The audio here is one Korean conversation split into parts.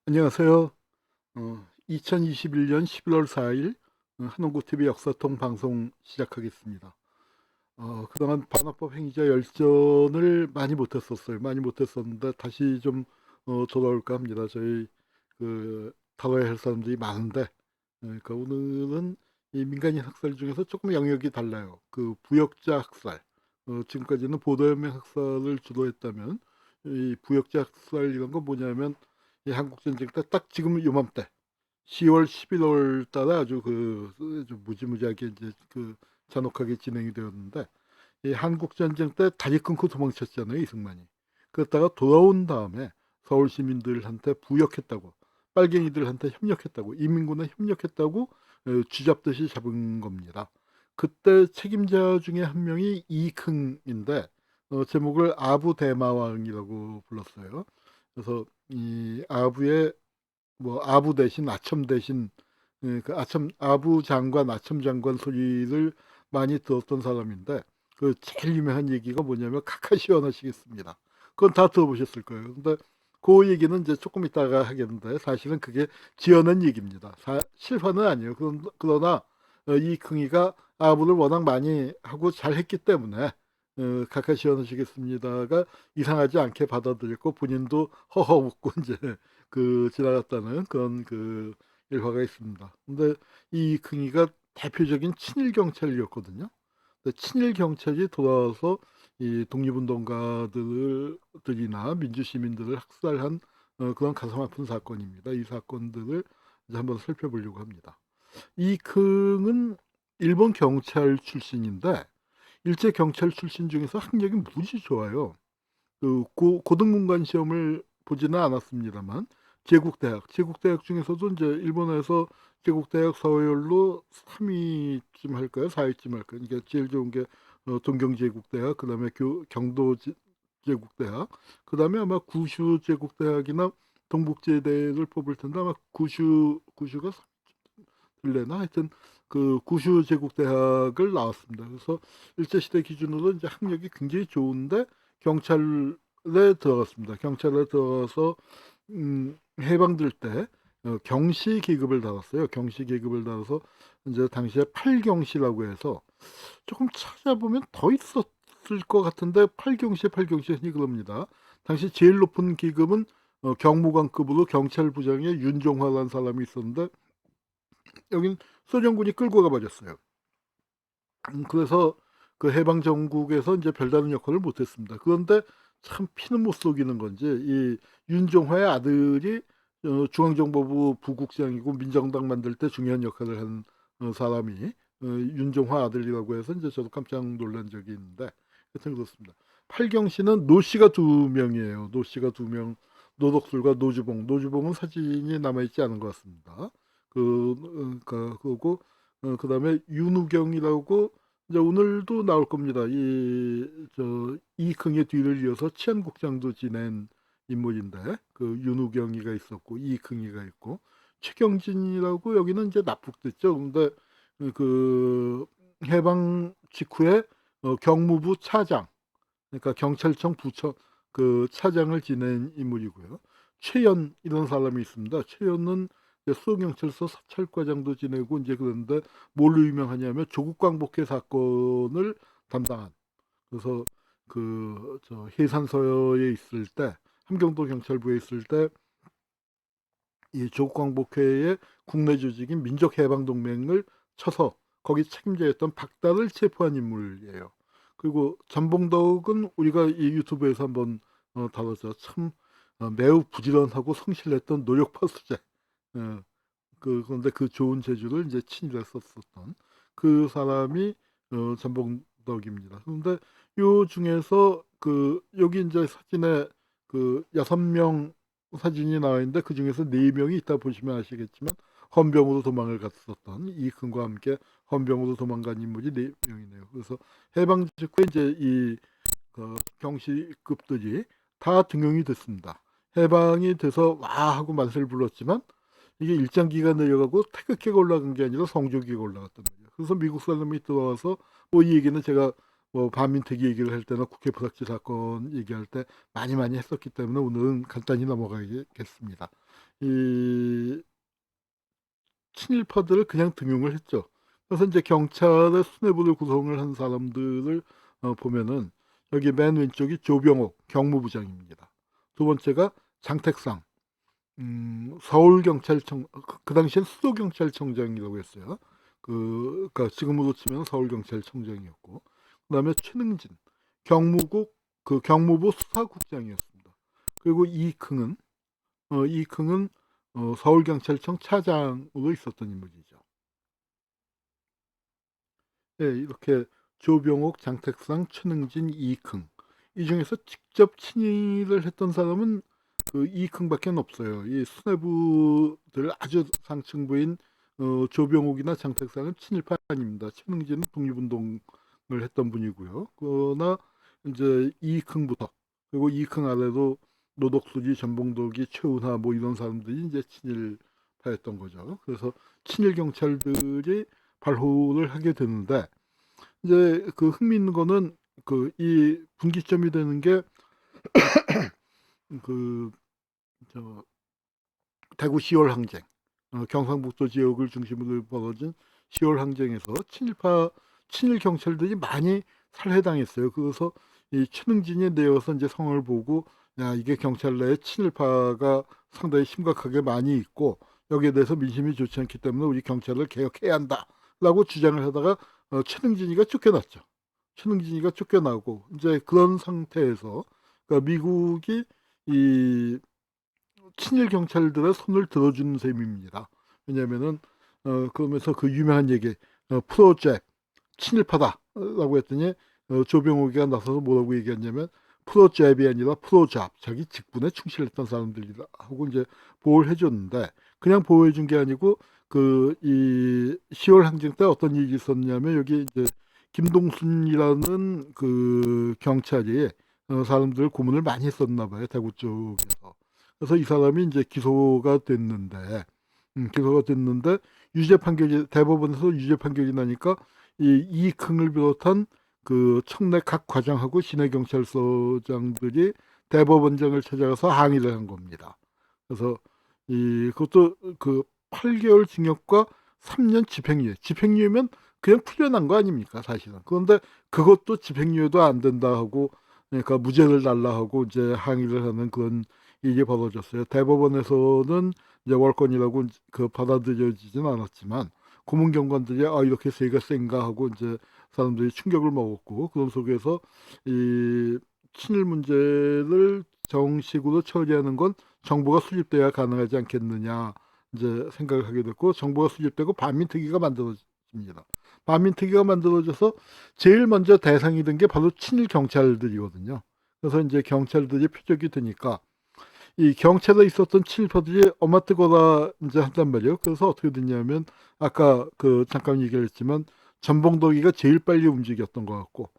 안녕하세요. 2021년 11월 4일 한홍구TV 역사통 방송 시작하겠습니다. 그동안 반어법 행위자 열전을 많이 못했었어요. 많이 못했었는데 다시 좀 돌아올까 합니다. 저희 다뤄야 할 사람들이 많은데, 그러니까 오늘은 이 민간인 학살 중에서 조금 영역이 달라요. 그 부역자 학살. 지금까지는 보도연맹 학살을 주로 했다면, 이 부역자 학살 이런 건 뭐냐면, 이 한국전쟁 때 딱 지금 요맘때 10월 11월 달에 아주 좀 무지무지하게 이제 잔혹하게 진행이 되었는데, 이 한국전쟁 때 다리 끊고 도망쳤잖아요, 이승만이. 그러다가 돌아온 다음에 서울 시민들한테 부역했다고, 빨갱이들한테 협력했다고, 인민군에 협력했다고 쥐잡듯이 잡은 겁니다. 그때 책임자 중에 한 명이 이흥인데, 제목을 아부대마왕이라고 불렀어요. 그래서 이 아부의 아부 대신 아첨 대신, 그 아부 장관, 아첨 장관 소리를 많이 들었던 사람인데, 그 제일 유명한 얘기가 뭐냐면 카카시원 하시겠습니다. 그건 다 들어보셨을 거예요. 근데 그 얘기는 이제 조금 이따가 하겠는데, 사실은 그게 지어낸 얘기입니다. 실화는 아니에요. 그러나 이 긍이가 아부를 워낙 많이 하고 잘했기 때문에 카카시원 하시겠습니다가 이상하지 않게 받아들였고, 본인도 허허 웃고 이제 지나갔다는 그런 일화가 있습니다. 근데 이 긍이가 대표적인 친일 경찰이었거든요. 근데 친일 경찰이 돌아와서 이 독립운동가들이나 민주 시민들을 학살한 그런 가슴 아픈 사건입니다. 이 사건들을 이제 한번 살펴보려고 합니다. 이 긍은 일본 경찰 출신인데, 일제 경찰 출신 중에서 학력이 무지 좋아요. 고등문관 시험을 보지는 않았습니다만, 제국대학 중에서도 이제 일본에서 제국대학 서열로 3위쯤 할까요? 4위쯤 할까요? 그러니까 제일 좋은 게 동경제국대학, 그다음에 제국대학, 그다음에 아마 구슈 제국대학이나 동북제대를 뽑을 텐데, 아마 구슈가 들래나 하여튼 구슈 제국대학을 나왔습니다. 그래서 일제시대 기준으로 이제 학력이 굉장히 좋은데 경찰에 들어갔습니다. 경찰에 들어가서 해방될 때 경시 계급을 달았어요. 경시 계급을 달아서 이제 당시에 팔경시라고 해서, 조금 찾아보면 더 있었을 것 같은데, 팔경시 흔히 그럽니다. 당시 제일 높은 계급은 경무관급으로 경찰부장에 윤종화라는 사람이 있었는데, 여긴 소련군이 끌고 가버렸어요. 그래서 그 해방 정국에서 이제 별다른 역할을 못했습니다. 그런데 참 피는 못 속이는 건지, 이 윤종화의 아들이 중앙정보부 부국장이고 민정당 만들 때 중요한 역할을 한 사람이 윤종화 아들이라고 해서 이제 저도 깜짝 놀란 적이 있는데, 하여튼 그렇습니다. 팔경씨는 노씨가 두 명이에요. 노씨가 두 명, 노덕술과 노주봉은 사진이 남아있지 않은 것 같습니다. 그거고, 그다음에 윤우경이라고 이제 오늘도 나올 겁니다. 이흥의 뒤를 이어서 치안국장도 지낸 인물인데, 그 윤우경이가 있었고 이흥이가 있고, 최경진이라고 여기는 이제 납북됐죠. 근데 그 해방 직후에 경무부 차장, 그러니까 경찰청 부처 차장을 지낸 인물이고요. 최연 이런 사람이 있습니다. 최연은 수도경찰서 사찰과장도 지내고 이제, 그런데 뭘로 유명하냐면 조국 광복회 사건을 담당한, 그래서 저 해산서에 있을 때, 함경도 경찰부에 있을 때 이 조국 광복회의 국내 조직인 민족해방동맹을 쳐서 거기 책임자였던 박달을 체포한 인물이에요. 그리고 전봉덕은 우리가 이 유튜브에서 한번 다뤘죠. 참 매우 부지런하고 성실했던 노력파 수재. 어, 그런데 그 좋은 재주를 이제 친일에 썼었던 그 사람이 전봉덕입니다. 그런데 요 중에서 여기 이제 사진에 6명 사진이 나와 있는데, 그 중에서 4명이 있다 보시면 아시겠지만 헌병으로 도망을 갔었던, 이근과 함께 헌병으로 도망간 인물이 4명이네요. 그래서 해방 직후에 이제 경시급들이 다 등용이 됐습니다. 해방이 돼서 와 하고 만세를 불렀지만, 이게 일장기가 내려가고 태극기가 올라간 게 아니라 성조기가 올라갔단 말이에요. 그래서 미국 사람이 들어와서, 이 얘기는 제가 뭐 반민특위 얘기를 할 때나 국회 부삭질 사건 얘기할 때 많이 했었기 때문에 오늘은 간단히 넘어가겠습니다. 이 친일파들을 그냥 등용을 했죠. 그래서 이제 경찰의 수뇌부를 구성을 한 사람들을 보면은 여기 맨 왼쪽이 조병옥 경무부장입니다. 두 번째가 장택상 서울경찰청 그 당시엔 수도경찰청장이라고 했어요. 그러니까 지금으로 치면 서울경찰청장이었고 그다음에 최능진 경무국 경무부 수사국장이었습니다. 그리고 이흥은 서울경찰청 차장으로 있었던 인물이죠. 네, 이렇게 조병옥, 장택상, 최능진, 이흥 이 중에서 직접 친일을 했던 사람은 그 이흥밖에 없어요. 이 수뇌부들 아주 상층부인 조병옥이나 장택상은 친일파 아닙니다. 최능진은 독립운동을 했던 분이고요. 그러나 이제 이흥부터 그리고 이흥 아래로 노덕수지, 전봉덕이, 최운하 뭐 이런 사람들이 이제 친일파였던 거죠. 그래서 친일 경찰들이 발호를 하게 되는데 이제 그 흥미있는 거는 그 이 분기점이 되는 게 그 저 대구 10월 항쟁, 경상북도 지역을 중심으로 벌어진 10월 항쟁에서 친일 경찰들이 많이 살해당했어요. 그래서 이 최능진이 내어서 이제 성을 보고 야 이게 경찰 내에 친일파가 상당히 심각하게 많이 있고 여기에 대해서 민심이 좋지 않기 때문에 우리 경찰을 개혁해야 한다라고 주장을 하다가 최능진이가 쫓겨났죠. 최능진이가 쫓겨나고 이제 그런 상태에서 그러니까 미국이 이 친일 경찰들의 손을 들어주는 셈입니다. 왜냐하면은 그러면서 그 유명한 얘기 프로젝 친일파다라고 했더니 조병옥이가 나서서 뭐라고 얘기했냐면 프로잽이 아니라 프로잡 자기 직분에 충실했던 사람들이다 하고 이제 보호를 해줬는데 그냥 보호해준 게 아니고 그 이 10월 항쟁 때 어떤 일이 있었냐면 여기 이제 김동순이라는 그 경찰이 사람들 고문을 많이 했었나 봐요 대구 쪽에서. 그래서 이 사람이 이제 기소가 됐는데 유죄 판결이 대법원에서 유죄 판결이 나니까 이 이익흥을 비롯한 그 청내 각 과장하고 시내 경찰서장들이 대법원장을 찾아가서 항의를 한 겁니다. 그래서 이 그것도 그 8개월 징역과 3년 집행유예. 집행유예면 그냥 풀려난 거 아닙니까 사실은. 그런데 그것도 집행유예도 안 된다 하고 그러니까 무죄를 달라 하고 이제 항의를 하는 그런 일이 벌어졌어요. 대법원에서는 이제 월권이라고 그 받아들여지진 않았지만 고문경관들이 아 이렇게 세가 센가 하고 이제 사람들이 충격을 먹었고 그런 속에서 이 친일 문제를 정식으로 처리하는 건 정부가 수립돼야 가능하지 않겠느냐 이제 생각을 하게 됐고 정부가 수립되고 반민특위가 만들어집니다. 반민특위가 만들어져서 제일 먼저 대상이 된 게 바로 친일 경찰들이거든요. 그래서 이제 경찰들이 표적이 되니까 이 경찰에 있었던 친일파들이 엄마 뜨거라 이제 한단 말이에요. 그래서 어떻게 됐냐면 아까 그 잠깐 얘기를 했지만 전봉덕이가 제일 빨리 움직였던 것 같고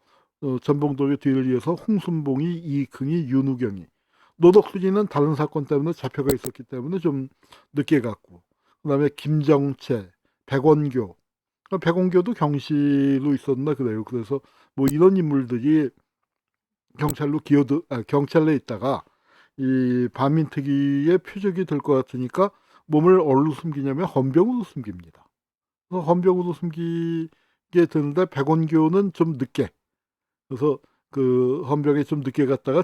전봉덕의 뒤를 이어서 홍순봉이, 이익흥이, 윤우경이 노덕수지는 다른 사건 때문에 잡혀가 있었기 때문에 좀 늦게 갔고 그다음에 김정채, 백원교도 경시로 있었나 그래요. 그래서 뭐 이런 인물들이 경찰에 있다가 이 반민특위의 표적이 될 것 같으니까 몸을 어디로 숨기냐면 헌병으로 숨깁니다. 그래서 헌병으로 숨기게 되는데 백원교는 좀 늦게 그래서 그 헌병에 좀 늦게 갔다가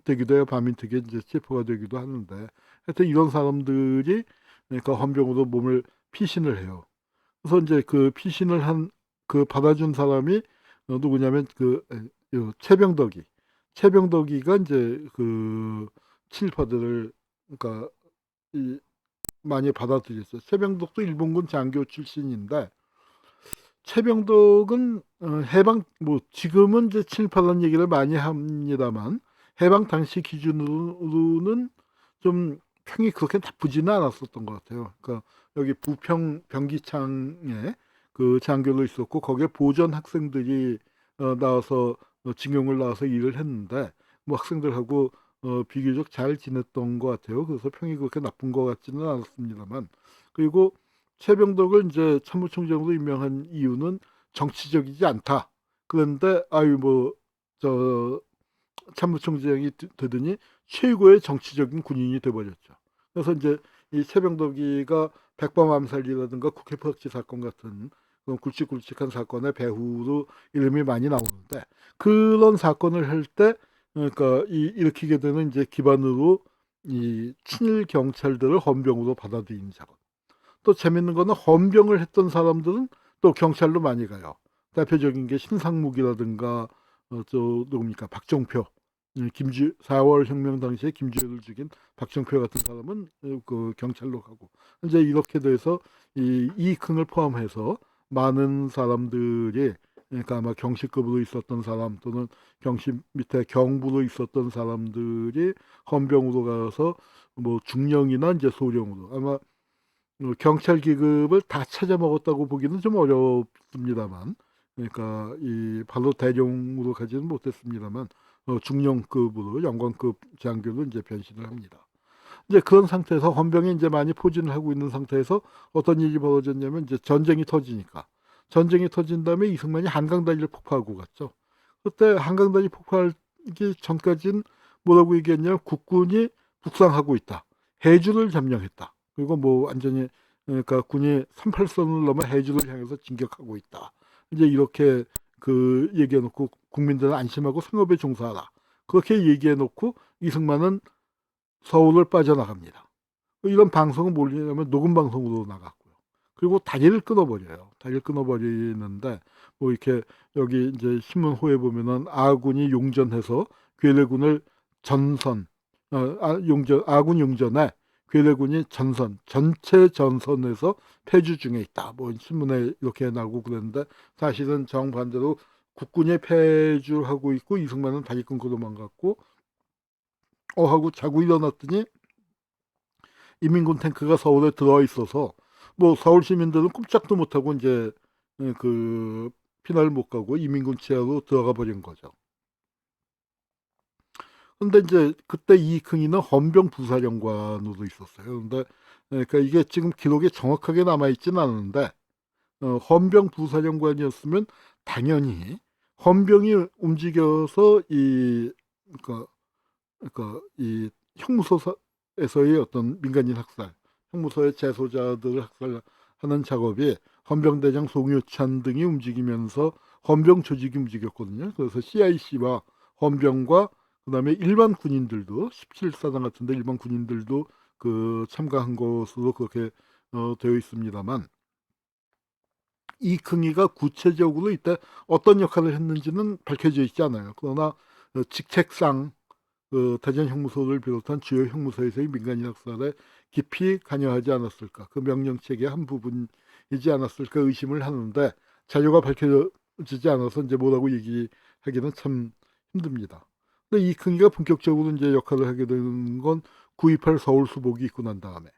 되기도 해요. 반민특위에 이제 체포가 되기도 하는데 하여튼 이런 사람들이 그러니까 헌병으로 몸을 피신을 해요. 그래서 이제 그 피신을 한 그 받아준 사람이 누구냐면 최병덕이가 이제 그 친일파들을 그러니까 이 많이 받아들였어요. 최병덕도 일본군 장교 출신인데 최병덕은 해방 뭐 지금은 이제 친일파라는 얘기를 많이 합니다만 해방 당시 기준으로는 좀 평이 그렇게 나쁘지는 않았었던 것 같아요. 그러니까 여기 부평 병기창에 그 장교로 있었고 거기에 보전 학생들이 나와서 징용을 나와서 일을 했는데 뭐 학생들하고 비교적 잘 지냈던 것 같아요. 그래서 평이 그렇게 나쁜 것 같지는 않았습니다만 그리고 최병덕을 이제 참모총장으로 임명한 이유는 정치적이지 않다. 그런데 아유 뭐 저 참모총장이 되더니 최고의 정치적인 군인이 돼버렸죠. 그래서 이제 이 최병덕이가 백범 암살이라든가 국회 포악지 사건 같은 그런 굵직굵직한 사건의 배후로 이름이 많이 나오는데, 그런 사건을 할 때 그러니까 일으키게 되는 이제 기반으로 이 친일 경찰들을 헌병으로 받아들이는 작업. 또 재밌는 거는 헌병을 했던 사람들은 또 경찰로 많이 가요. 대표적인 게 신상묵이라든가 저 누굽니까 박정표, 김주 4월 혁명 당시에 김주열을 죽인 박정표 같은 사람은 그 경찰로 가고, 이제 이렇게 돼서 이 이익흥을 포함해서 많은 사람들이, 그러니까 아마 경시급으로 있었던 사람 또는 경시 밑에 경부로 있었던 사람들이 헌병으로 가서 뭐 중령이나 이제 소령으로, 아마 경찰 기급을 다 찾아 먹었다고 보기는 좀 어렵습니다만, 그러니까 이 바로 대령으로 가지는 못했습니다만 중령급으로 영관급 장교로 이제 변신을 합니다. 이제 그런 상태에서 헌병이 이제 많이 포진을 하고 있는 상태에서 어떤 일이 벌어졌냐면, 이제 전쟁이 터지니까, 전쟁이 터진 다음에 이승만이 한강다리를 폭파하고 갔죠. 그때 한강다리 폭파하기 전까지는 뭐라고 얘기했냐면 국군이 북상하고 있다, 해주를 점령했다, 그리고 뭐 완전히 그러니까 군이 38선을 넘어 해주를 향해서 진격하고 있다, 이제 이렇게 그 얘기해놓고 국민들은 안심하고 생업에 종사하라, 그렇게 얘기해놓고 이승만은 서울을 빠져나갑니다. 이런 방송은 뭐냐면 녹음 방송으로 나갔고요. 그리고 다리를 끊어버려요. 다리를 끊어버리는데, 뭐 이렇게 여기 이제 신문호에 보면은 아군이 용전해서 괴뢰군을 전선, 아군 용전에 괴뢰군이 전선, 전체 전선에서 패주 중에 있다, 뭐 신문에 이렇게 나오고 그랬는데, 사실은 정반대로 국군이 패주하고 있고 이승만은 다리 끊고 도망갔고, 하고 자고 일어났더니 인민군 탱크가 서울에 들어와 있어서 뭐 서울 시민들은 꼼짝도 못하고 이제 그 피난을 못 가고 인민군 지하로 들어가 버린 거죠. 근데 이제 그때 이익흥이는 헌병 부사령관으로 있었어요. 근데 그러니까 이게 지금 기록에 정확하게 남아 있지는 않은데, 헌병 부사령관이었으면 당연히 헌병이 움직여서 이 그러니까 이 형무소에서의 어떤 민간인 학살, 형무소의 재소자들을 학살하는 작업이 헌병대장 송유찬 등이 움직이면서 헌병 조직이 움직였거든요. 그래서 CIC와 헌병과 그다음에 일반 군인들도 17사단 같은데 일반 군인들도 그 참가한 것으로 그렇게 되어 있습니다만, 이흥이가 구체적으로 이때 어떤 역할을 했는지는 밝혀져 있지 않아요. 그러나 직책상 그 대전 형무소를 비롯한 주요 형무소에서의 민간인 학살에 깊이 관여하지 않았을까, 그 명령체계의 한 부분이지 않았을까 의심을 하는데, 자료가 밝혀지지 않아서 이제 뭐라고 얘기하기는 참 힘듭니다. 근데 이흥이가 본격적으로 이제 역할을 하게 되는 건 9.28 서울 수복이 있고 난 다음에,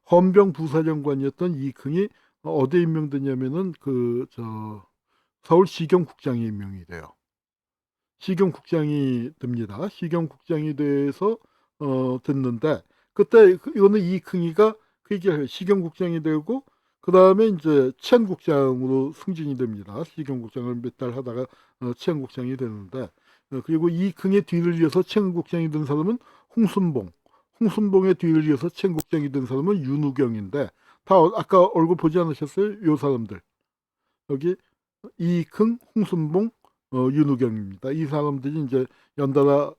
헌병 부사령관이었던 이흥이 어디에 임명되냐면은 그 저 서울시경국장에 임명이 돼요. 시경국장이 됩니다. 시경국장이 돼서 됐는데, 그때 이거는 이흥이가 그 얘기를 시경국장이 되고 그 다음에 이제 치안국장으로 승진이 됩니다. 시경국장을 몇 달 하다가 치안국장이 되는데, 그리고 이흥의 뒤를 이어서 치안국장이 된 사람은 홍순봉, 홍순봉의 뒤를 이어서 치안국장이 된 사람은 윤우경인데, 다 아까 얼굴 보지 않으셨어요? 요 사람들 여기 이흥, 홍순봉, 윤우경입니다. 이 사람들이 이제 연달아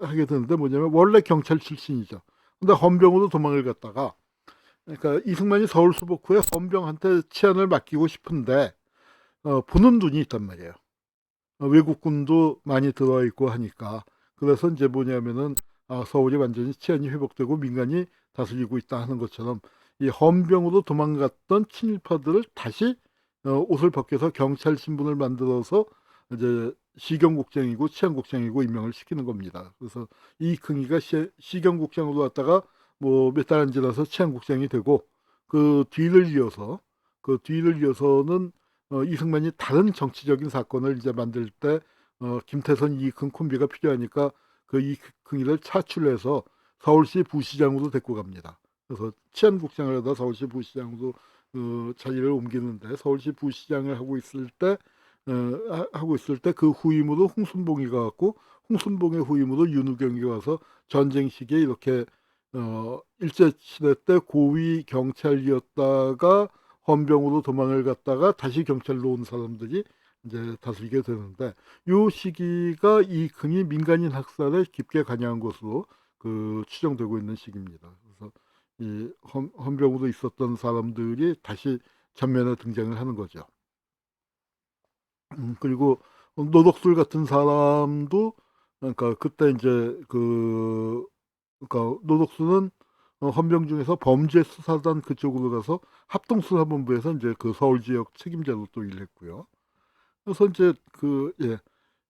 하게 되는데, 뭐냐면 원래 경찰 출신이죠. 근데 헌병으로 도망을 갔다가, 그러니까 이승만이 서울 수복 후에 헌병한테 치안을 맡기고 싶은데 보는 눈이 있단 말이에요. 외국군도 많이 들어와 있고 하니까. 그래서 이제 뭐냐면은 서울이 완전히 치안이 회복되고 민간이 다스리고 있다 하는 것처럼, 이 헌병으로 도망갔던 친일파들을 다시 옷을 벗겨서 경찰 신분을 만들어서 이제 시경국장이고 치안국장이고 임명을 시키는 겁니다. 그래서 이흥이가 시경국장으로 왔다가 뭐 몇 달 안 지나서 치안국장이 되고, 그 뒤를 이어서는 이승만이 다른 정치적인 사건을 이제 만들 때 김태선 이익흥 콤비가 필요하니까 그 이익흥이를 차출해서 서울시 부시장으로 데리고 갑니다. 그래서 치안국장을 하다 서울시 부시장으로 자리를 옮기는데, 서울시 부시장을 하고 있을 때 하고 있을 때 그 후임으로 홍순봉이가 왔고 홍순봉의 후임으로 윤우경이 와서 전쟁 시기에 이렇게 일제시대 때 고위 경찰이었다가 헌병으로 도망을 갔다가 다시 경찰로 온 사람들이 이제 다스리게 되는데, 요 시기가 이 금이 민간인 학살에 깊게 관여한 것으로 추정되고 있는 시기입니다. 그래서 이 헌병으로 있었던 사람들이 다시 전면에 등장을 하는 거죠. 그리고 노덕술 같은 사람도, 그러니까 그때 이제 그러니까 노덕수는 헌병 중에서 범죄수사단 그쪽으로 가서 합동수사본부에서 이제 그 서울 지역 책임자로 또 일했고요. 그래서 이제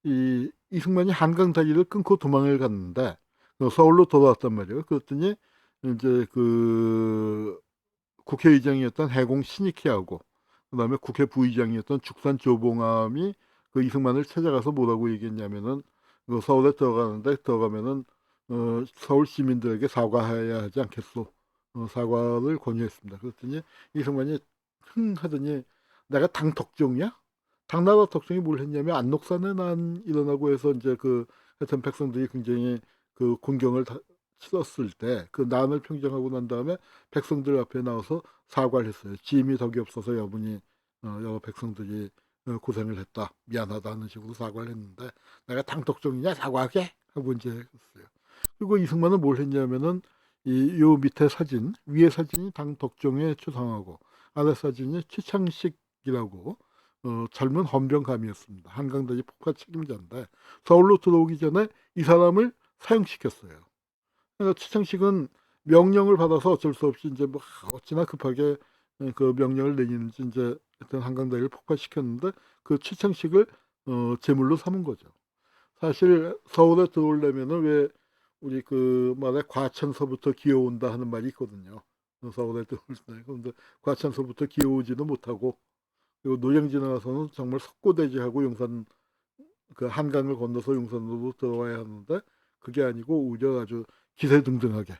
이 이승만이 한강 다리를 끊고 도망을 갔는데 서울로 돌아왔단 말이에요. 그랬더니 이제 국회의장이었던 해공 신익희하고 그다음에 국회 부의장이었던 죽산 조봉암이 이승만을 찾아가서 뭐라고 얘기했냐면은 서울에 들어가면은 서울 시민들에게 사과해야 하지 않겠소. 사과를 권유했습니다. 그랬더니 이승만이 흥 하더니 내가 당 덕종이야? 당나라 덕종이 뭘 했냐면 안록산에 난 일어나고 해서 이제 하여튼 백성들이 굉장히 곤경을 치렀을 때 난을 평정하고 난 다음에 백성들 앞에 나와서 사과를 했어요. 지임이 덕이 없어서 여러분이 여러 백성들이 고생을 했다, 미안하다 하는 식으로 사과를 했는데 내가 당독종이냐 사과하게 하고 이제 했어요. 그리고 이승만은 뭘 했냐면은 요 밑에 사진, 위에 사진이 당독종의 추상하고 아래 사진이 최창식이라고 젊은 헌병감이었습니다. 한강다리 폭파 책임자인데 서울로 들어오기 전에 이 사람을 사형시켰어요. 그러니까 최창식은 명령을 받아서 어쩔 수 없이 이제 뭐 어찌나 급하게 그 명령을 내리는지 이제 하여튼 한강다리를 폭파시켰는데 그 최창식을 제물로 삼은 거죠. 사실 서울에 들어오려면은 왜 우리 말에 과천서부터 기어온다 하는 말이 있거든요. 서울에 들어올 때. 그런데 과천서부터 기어오지도 못하고 그리고 노량진 나와서는 정말 석고대지하고 용산 한강을 건너서 용산으로 들어와야 하는데 그게 아니고 오히려 아주 기세등등하게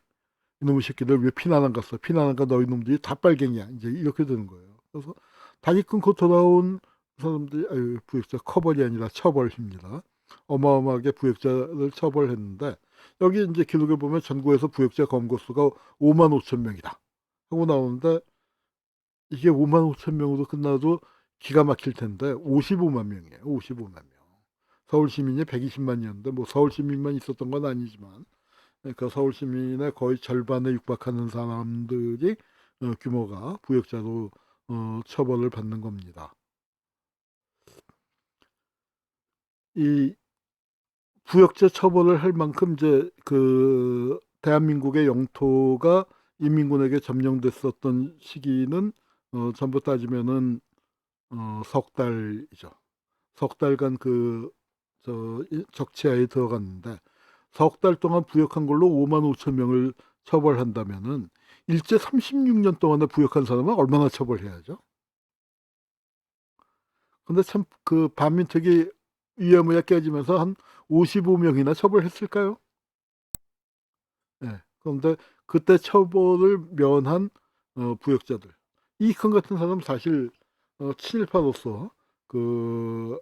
이놈의 새끼들 왜 피난 안 갔어? 피난 안 가 너희 놈들이 다 빨갱이야. 이제 이렇게 되는 거예요. 그래서 다리 끊고 돌아온 사람들이 부역자 커벌이 아니라 처벌입니다. 어마어마하게 부역자를 처벌했는데 여기 이제 기록에 보면 전국에서 부역자 검거 수가 5만 5천 명이다 하고 나오는데 이게 5만 5천 명으로 끝나도 기가 막힐 텐데 55만 명이에요. 55만 명. 서울 시민이 120만이었는데 뭐 서울 시민만 있었던 건 아니지만 그러니까 서울 시민의 거의 절반에 육박하는 사람들이 규모가 부역자로 처벌을 받는 겁니다. 이 부역자 처벌을 할 만큼 이제 대한민국의 영토가 인민군에게 점령됐었던 시기는 전부 따지면은 석 달이죠. 석 달간 적치하에 들어갔는데 석 달 동안 부역한 걸로 5만 5천 명을 처벌한다면은 일제 36년 동안에 부역한 사람은 얼마나 처벌해야죠? 근데 참 반민특위 위야무야 깨지면서 한 55명이나 처벌했을까요? 네. 그런데 그때 처벌을 면한 부역자들, 이익헌 같은 사람 사실 친일파로서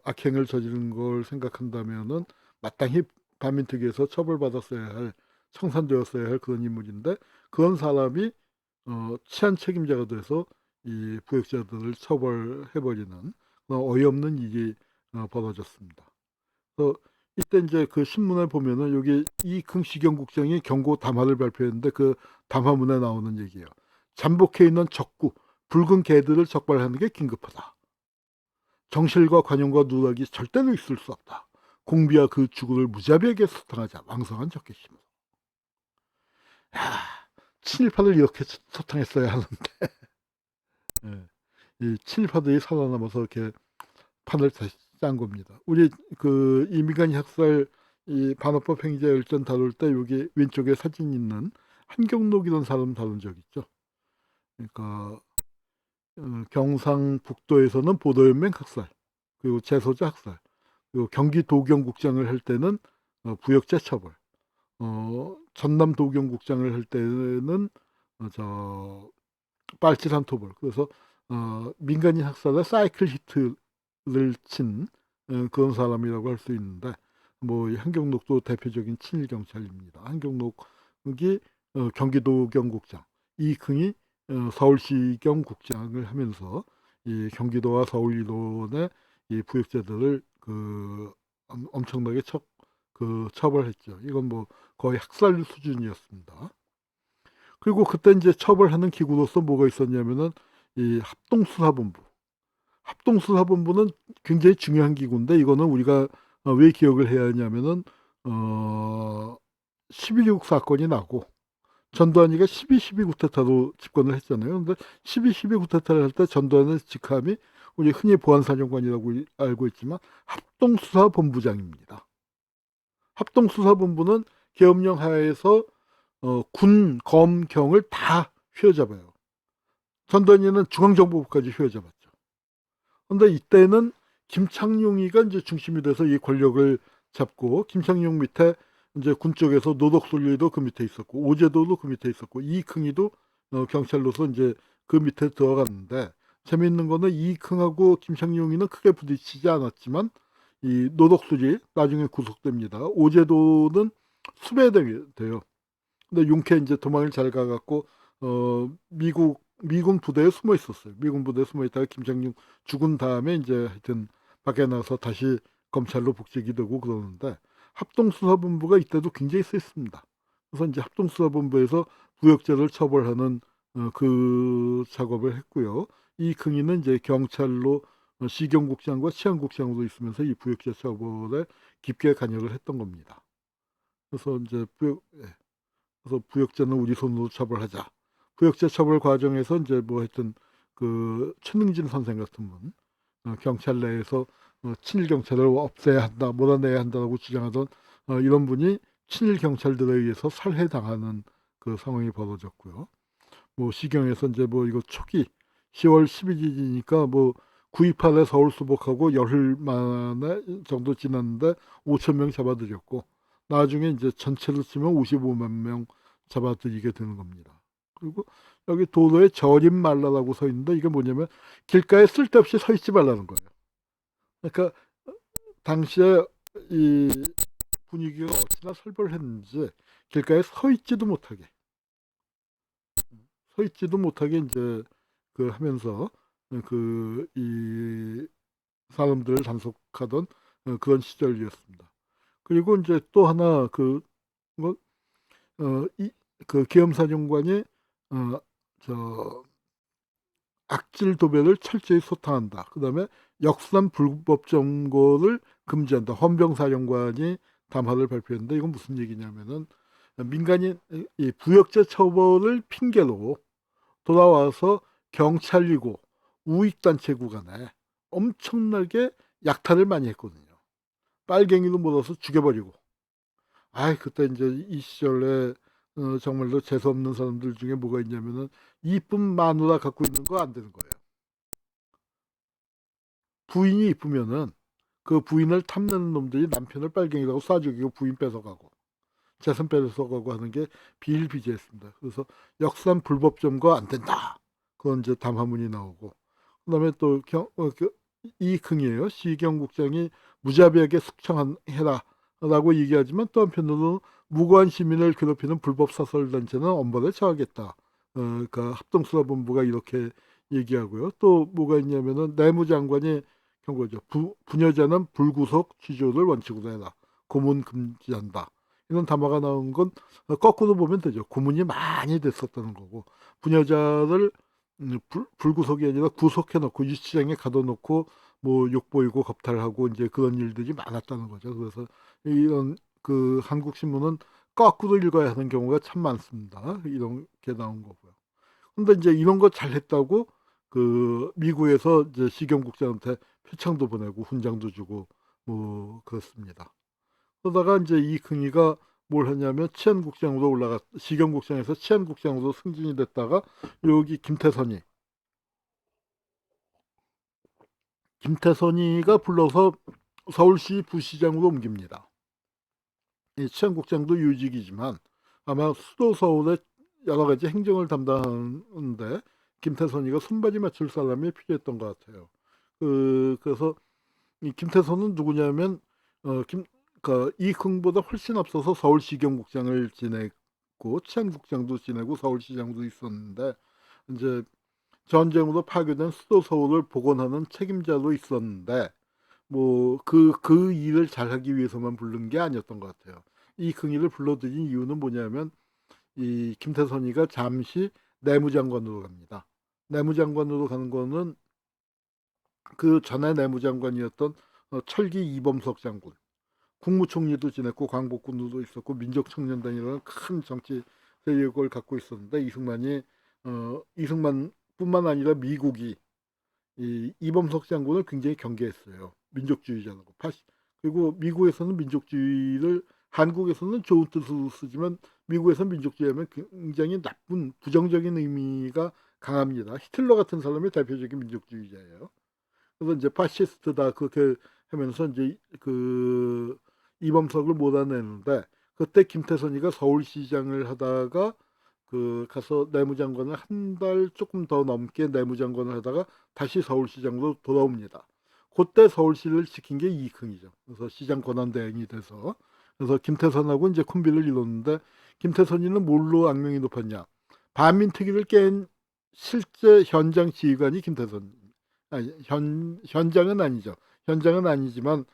악행을 저지른 걸 생각한다면은 마땅히 반민특위에서 처벌받았어야 할, 청산되었어야 할 그런 인물인데 그런 사람이 치안 책임자가 돼서 이 부역자들을 처벌해버리는 어이없는 일이 벌어졌습니다. 그래서 이때 이제 신문에 보면은 여기 이긍시경 국장이 경고 담화를 발표했는데 그 담화문에 나오는 얘기예요. 잠복해 있는 적구, 붉은 개들을 적발하는 게 긴급하다. 정실과 관용과 누락이 절대로 있을 수 없다. 공비와 그 주구를 무자비하게 소탕하자. 왕성한 적개심으로. 야, 친일파를 이렇게 소탕했어야 하는데 예, 이 친일파들이 살아남아서 이렇게 판을 다시 짠 겁니다. 우리 이민간인 학살 이 반어법 행위자 열전 다룰 때 여기 왼쪽에 사진 있는 한경록이라는 사람 다룬 적 있죠. 그러니까 경상북도에서는 보도연맹 학살, 그리고 재소자 학살, 그리고 경기 도경국장을 할 때는 부역자 처벌, 전남 도경국장을 할 때는 빨치산 토벌. 그래서 민간인 학살의 사이클 히트 친 그런 사람이라고 할 수 있는데 뭐 한경록도 대표적인 친일 경찰입니다. 한경록이 경기도경 국장, 이흥이 서울시경 국장을 하면서 이 경기도와 서울 이론의 이 부역자들을 엄청나게 처벌했죠. 이건 뭐 거의 학살 수준이었습니다. 그리고 그때 이제 처벌하는 기구로서 뭐가 있었냐면은 이 합동수사본부는 굉장히 중요한 기구인데 이거는 우리가 왜 기억을 해야 하냐면은 12.26 사건이 나고 전두환이가 12.12 쿠데타로 집권을 했잖아요. 근데 12.12 쿠데타를 할 때 전두환의 직함이 우리 흔히 보안사령관이라고 알고 있지만 합동수사본부장입니다. 합동수사본부는 계엄령 하에서 군, 검, 경을 다 휘어잡아요. 전두환이는 중앙정보부까지 휘어잡았죠. 근데 이때는 김창룡이가 이제 중심이 돼서 이 권력을 잡고 김창룡 밑에 이제 군 쪽에서 노덕솔리도 그 밑에 있었고 오제도도 그 밑에 있었고 이흥이도 경찰로서 이제 그 밑에 들어갔는데 재미있는 거는 이흥하고 김창룡이는 크게 부딪히지 않았지만 이 노덕솔이 나중에 구속됩니다. 오제도는 수배돼요. 근데 용케 이제 도망을 잘 가갖고 미군 부대에 숨어 있었어요. 미군 부대에 숨어 있다가 김창룡 죽은 다음에 이제 하여튼 밖에 나서 다시 검찰로 복직이 되고 그러는데 합동수사본부가 이때도 굉장히 셌습니다. 그래서 이제 합동수사본부에서 부역자를 처벌하는 그 작업을 했고요. 이 긍이는 이제 경찰로 시경국장과 치안국장으로 있으면서 이 부역자 처벌에 깊게 관여를 했던 겁니다. 그래서 이제 그래서 부역자는 우리 손으로 처벌하자. 부역자 처벌 과정에서 이제 뭐 하여튼 최능진 선생 같은 분, 경찰 내에서 친일 경찰을 없애야 한다, 몰아내야 한다고 주장하던 이런 분이 친일 경찰들에 의해서 살해당하는 그 상황이 벌어졌고요. 뭐 시경에서 이제 뭐 이거 초기 10월 12일이니까 뭐 9.28에 서울 수복하고 열흘 만에 정도 지났는데 5천 명 잡아들였고 나중에 이제 전체로 치면 55만 명 잡아들이게 되는 겁니다. 그리고 여기 도로에 절임 말라라고 서 있는데 이게 뭐냐면 길가에 쓸데없이 서 있지 말라는 거예요. 그러니까 당시에 이 분위기가 어찌나 살벌했는지 길가에 서 있지도 못하게 이제 하면서 이 사람들을 단속하던 그런 시절이었습니다. 그리고 이제 또 하나 뭐, 계엄사령관이 어, 저 악질 도배를 철저히 소탕한다. 그다음에 역산 불법 점거를 금지한다. 헌병사령관이 담화를 발표했는데 이건 무슨 얘기냐면은 민간인 이 부역자 처벌을 핑계로 돌아와서 경찰이고 우익단체 구간에 엄청나게 약탈을 많이 했거든요. 빨갱이로 몰아서 죽여버리고. 그때 이제 이 시절에 정말로 재수없는 사람들 중에 뭐가 있냐면은 이쁜 마누라 갖고 있는 거 안 되는 거예요. 부인이 이쁘면은 그 부인을 탐내는 놈들이 남편을 빨갱이라고 쏴 죽이고 부인 뺏어가고 재산 뺏어가고 하는 게 비일비재했습니다. 그래서 역산 불법 점거 안 된다. 그건 이제 담화문이 나오고 그다음에 또 이흥이에요. 시경국장이 무자비하게 숙청해라라고 얘기하지만 또 한편으로는 무고한 시민을 괴롭히는 불법 사설 단체는 엄벌에 처하겠다. 합동수사본부가 이렇게 얘기하고요. 또 뭐가 있냐면은 내무장관이 경고죠. 부녀자는 불구속 취조를 원칙으로 해라. 고문 금지한다. 이런 담화가 나온 건 거꾸로 보면 되죠. 고문이 많이 됐었다는 거고 부녀자를 불구속이 아니라 구속해놓고 유치장에 가둬놓고 뭐 욕보이고 겁탈하고 이제 그런 일들이 많았다는 거죠. 그래서 이런 한국 신문은 거꾸로 읽어야 하는 경우가 참 많습니다. 이런 게 나온 거고요. 근데 이제 이런 거 잘했다고 미국에서 이제 시경국장한테 표창도 보내고 훈장도 주고 뭐 그렇습니다. 그러다가 이제 이흥이가 뭘 했냐면 치안국장으로 시경국장에서 치안국장으로 승진이 됐다가 여기 김태선이가 불러서 서울시 부시장으로 옮깁니다. 이 치안국장도 유직이지만 아마 수도 서울의 여러 가지 행정을 담당하는데 김태선이가 손발이 맞출 사람이 필요했던 것 같아요. 그래서 이 김태선은 누구냐면 이흥보다 훨씬 앞서서 서울시경국장을 지냈고 치안국장도 지내고 서울시장도 있었는데 이제 전쟁으로 파괴된 수도 서울을 복원하는 책임자도 있었는데 뭐 그 일을 잘하기 위해서만 부른 게 아니었던 것 같아요. 이흥이를 불러들인 이유는 뭐냐면 이 김태선이가 잠시 내무장관으로 갑니다. 내무장관으로 가는 거는 그 전에 내무장관이었던 철기 이범석 장군, 국무총리도 지냈고 광복군도 있었고 민족청년단이라는 큰 정치 세력을 갖고 있었는데 이승만뿐만 아니라 미국이 이 이범석 장군을 굉장히 경계했어요. 민족주의자라고. 그리고 미국에서는 민족주의를 한국에서는 좋은 뜻으로 쓰지만 미국에서는 민족주의하면 굉장히 나쁜 부정적인 의미가 강합니다. 히틀러 같은 사람이 대표적인 민족주의자예요. 그래서 이제 파시스트다 그렇게 하면서 이제 그 이범석을 몰아내는데 그때 김태선이가 서울시장을 하다가 그 가서 내무장관을 한 달 조금 더 넘게 내무장관을 하다가 다시 서울시장으로 돌아옵니다. 그때 서울시를 지킨 게 이흥이죠. 그래서 시장 권한대행이 돼서 그래서 김태선하고 이제 콤비를 이뤘는데 김태선이는 뭘로 악명이 높았냐? 반민특위를 깬 실제 현장 지휘관이 김태선. 아니, 현장은 아니죠. 현장은 아니지만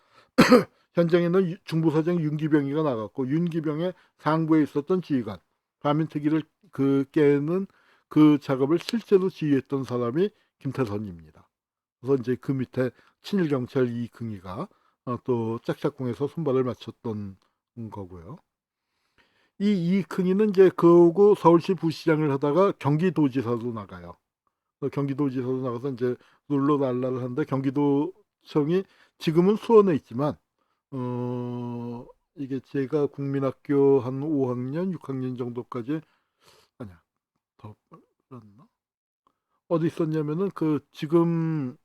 현장에는 중부사장 윤기병이가 나갔고 윤기병의 상부에 있었던 지휘관 반민특위를 깨는 그 작업을 실제로 지휘했던 사람이 김태선입니다. 그래서 이제 그 밑에 친일경찰 이흥이가 또 짝짝꿍에서 손발을 맞췄던 거고요. 이 이흥이는 이제 그러고 서울시 부시장을 하다가 경기도지사로 나가요. 경기도지사로 나가서 이제 룰루랄라를 하는데 경기도청이 지금은 수원에 있지만 이게 제가 국민학교 한 5학년, 6학년 정도까지 아니야 더 빨랐나? 어디 있었냐면은 그 지금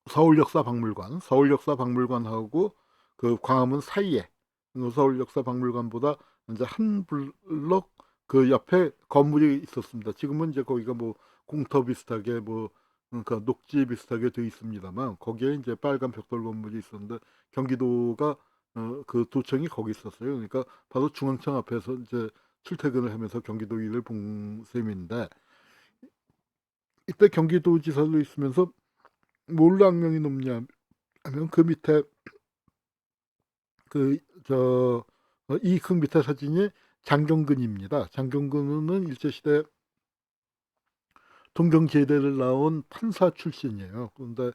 서울역사박물관하고 그 광화문 사이에 서울역사박물관보다 이제 한 블럭 그 옆에 건물이 있었습니다. 지금은 이제 거기가 뭐 공터 비슷하게 뭐 그러니까 녹지 비슷하게 돼 있습니다만 거기에 이제 빨간 벽돌 건물이 있었는데 경기도가 그 도청이 거기 있었어요. 그러니까 바로 중앙청 앞에서 이제 출퇴근을 하면서 경기도 일을 본 셈인데 이때 경기도지사로 있으면서 뭘로 악명이 높냐 하면 그 밑에 그저 이흥 밑에 사진이 장경근입니다. 장경근은 일제시대 동경제대를 나온 판사 출신이에요. 그런데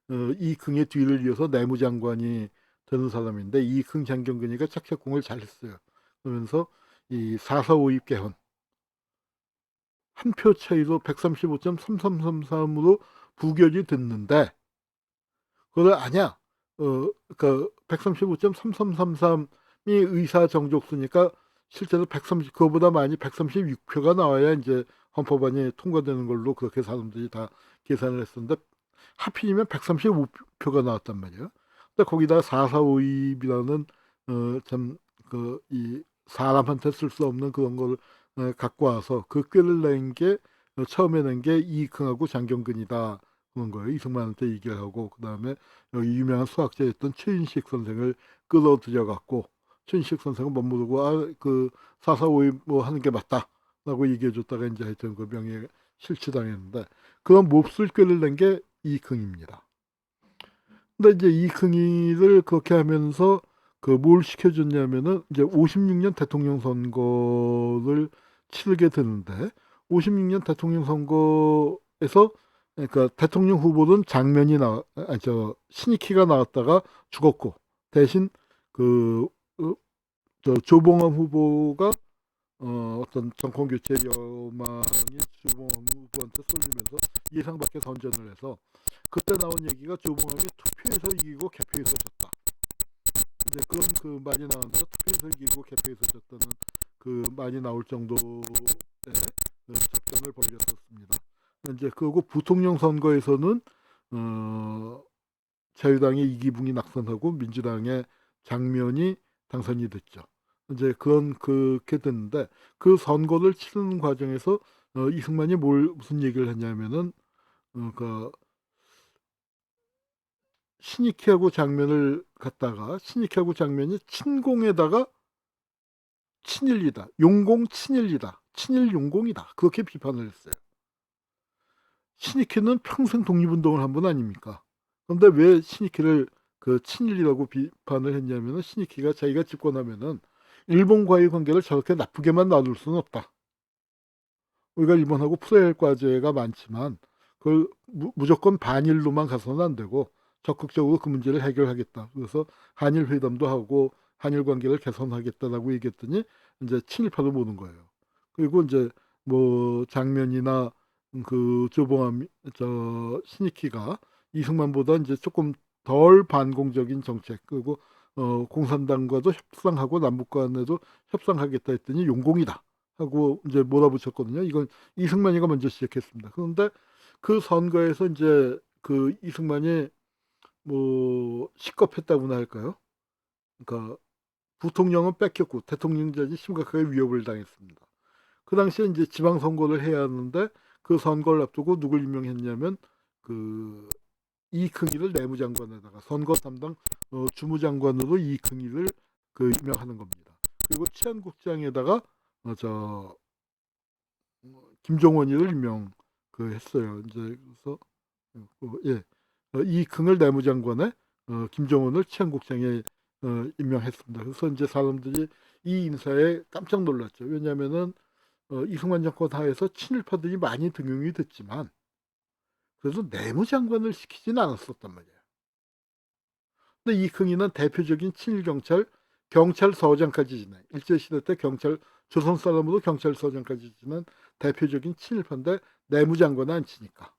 이흥의 뒤를 이어서 내무장관이 되는 사람인데 이흥 장경근이가 짝짝꿍을 잘했어요. 그러면서 이 4.4.5.입 개헌 한 표 차이로 135.3333으로 부결이 됐는데 그걸 아냐? 그 135.3333이 의사 정족수니까 실제로 130 그거보다 많이 136표가 나와야 이제 헌법안이 통과되는 걸로 그렇게 사람들이 다 계산을 했었는데 하필이면 135표가 나왔단 말이에요. 근데 거기다 4.4.5입이라는 참 그 이 사람한테 쓸 수 없는 그런 걸 갖고 와서 그 꾀를 낸 게 처음에 낸 게 이익흥하고 장경근이다. 그런 거예요. 이승만한테 얘기를 하고 그다음에 여기 유명한 수학자였던 최인식 선생을 끌어들여 갖고 최인식 선생은 못 모르고 그 4.4.5일 뭐 하는 게 맞다라고 얘기해 줬다가 이제 하여튼 그 명예 실추당했는데 그런 몹쓸 꾀를 낸 게 이흥입니다. 근데 이제 이흥이를 그렇게 하면서 그 뭘 시켜줬냐면은 이제 56년 대통령 선거를 치르게 되는데 56년 대통령 선거에서 그러니까 대통령 후보는 신익희가 나왔다가 죽었고 대신 그 조봉암 후보가 어떤 정권 교체 여망이 조봉암 후보한테 쏠리면서 예상 밖의 선전을 해서 그때 나온 얘기가 조봉암이 투표에서 이기고 개표에서 졌다. 근데 그건 그 많이 나왔는데 투표에서 이기고 개표에서 졌다는 그 많이 나올 정도의 접전을 벌였었습니다. 이제 그리고 부통령 선거에서는 자유당의 이기붕이 낙선하고 민주당의 장면이 당선이 됐죠. 이제 그건 그렇게 됐는데 그 선거를 치르는 과정에서 이승만이 무슨 얘기를 했냐면은 그 신익희하고 장면을 갖다가 신익희하고 장면이 친공에다가 친일이다. 용공 친일이다. 친일 용공이다. 그렇게 비판을 했어요. 신익희는 평생 독립운동을 한 분 아닙니까? 그런데 왜 신익희를 그 친일이라고 비판을 했냐면은 신익희가 자기가 집권하면은 일본과의 관계를 저렇게 나쁘게만 놔둘 수는 없다. 우리가 일본하고 풀어야 할 과제가 많지만 그걸 무조건 반일로만 가서는 안 되고 적극적으로 그 문제를 해결하겠다. 그래서 한일 회담도 하고 한일 관계를 개선하겠다라고 얘기했더니 이제 친일파로 보는 거예요. 그리고 이제 뭐 장면이나 그 조봉암 저 신익희가 이승만보다 이제 조금 덜 반공적인 정책 그리고 공산당과도 협상하고 남북 간에도 협상하겠다 했더니 용공이다 하고 이제 몰아붙였거든요. 이건 이승만이가 먼저 시작했습니다. 그런데 그 선거에서 이제 그 이승만이 뭐 식겁했다고나 할까요? 그러니까 부통령은 뺏겼고 대통령제지 심각하게 위협을 당했습니다. 그 당시에 이제 지방선거를 해야 하는데 그 선거를 앞두고 누굴 임명했냐면 그 이흥희를 내무장관에다가 선거 담당 주무장관으로 이흥희를 그 임명하는 겁니다. 그리고 치안국장에다가 저 김종원이를 임명 그 했어요. 이제 그래서 예. 이흥을 내무장관에 김정은을 치안국장에 임명했습니다. 그래서 이제 사람들이 이 인사에 깜짝 놀랐죠. 왜냐하면은 이승만 정권 하에서 친일파들이 많이 등용이 됐지만 그래도 내무장관을 시키진 않았었단 말이에요. 근데 이흥이는 대표적인 친일 경찰서장까지 지내 일제시대 때 조선 사람으로 경찰서장까지 지낸 대표적인 친일파인데 내무장관은 안 치니까.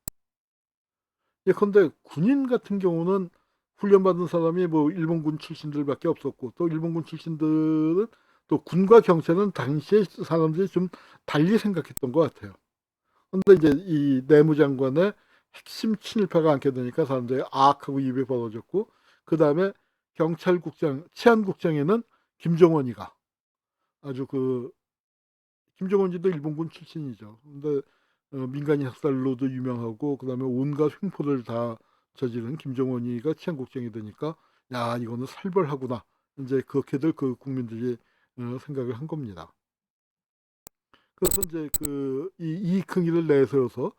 예컨대 군인 같은 경우는 훈련받은 사람이 뭐 일본군 출신들밖에 없었고 또 일본군 출신들은 또 군과 경찰은 당시에 사람들이 좀 달리 생각했던 것 같아요. 근데 이제 이 내무장관의 핵심 친일파가 앉게 되니까 사람들이 아악하고 입이 벌어졌고 그 다음에 경찰국장, 치안국장에는 김정원이가 아주 그 김정은지도 일본군 출신이죠. 근데 민간인 학살로도 유명하고 그다음에 온갖 횡포를 다 저지른 김정은이가 치안국장이 되니까 야 이거는 살벌하구나. 이제 그렇게들 그 국민들이 생각을 한 겁니다. 그래서 이제 그 이익흥이를 내세워서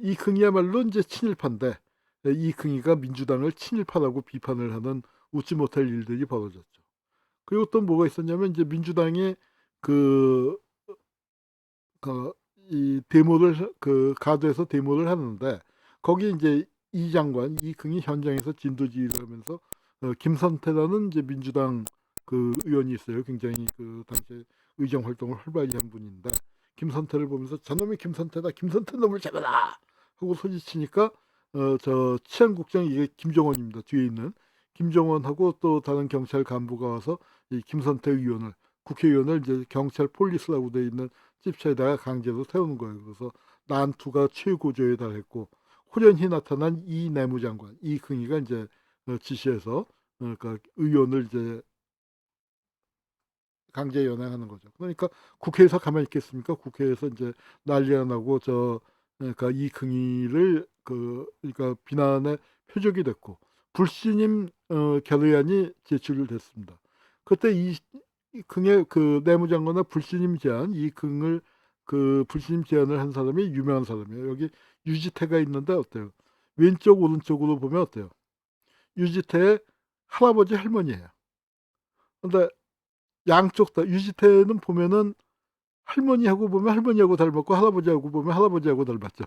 이익흥이야말로 이제 친일파인데 이익흥이가 민주당을 친일파라고 비판을 하는 웃지 못할 일들이 벌어졌죠. 그리고 또 뭐가 있었냐면 이제 민주당이 그 이 데모를 그 가도에서 데모를 하는데 거기 이제 이 장관 이흥이 현장에서 진도지휘를 하면서 김선태라는 이제 민주당 그 의원이 있어요. 굉장히 그 당시에 의정 활동을 활발히 한 분인데 김선태를 보면서 저놈이 김선태다. 김선태 놈을 잡아라 하고 소리치니까 저 치안국장 이게 김정원입니다. 뒤에 있는 김정원하고 또 다른 경찰 간부가 와서 이 김선태 의원을 국회의원을 이제 경찰 폴리스라고 돼 있는 집차에다가 강제로 세우는 거예요. 그래서 난투가 최고조에 달했고 호련히 나타난 이 내무장관 이흥이가 이제 지시해서 그러니까 의원을 이제 강제 연행하는 거죠. 그러니까 국회에서 가만히 있겠습니까? 국회에서 이제 난리가 나고 그러니까 이흥이를 그러니까 비난의 표적이 됐고 불신임 결의안이 제출됐습니다. 그때 이흥의 그 내무장관의 불신임 제안 이흥을 그 불신임 제안을 한 사람이 유명한 사람이에요. 여기 유지태가 있는데 어때요? 왼쪽 오른쪽으로 보면 어때요? 유지태의 할아버지 할머니예요. 근데 양쪽 다 유지태는 보면은 할머니하고 보면 할머니하고 닮았고 할아버지하고 보면 할아버지하고 닮았죠.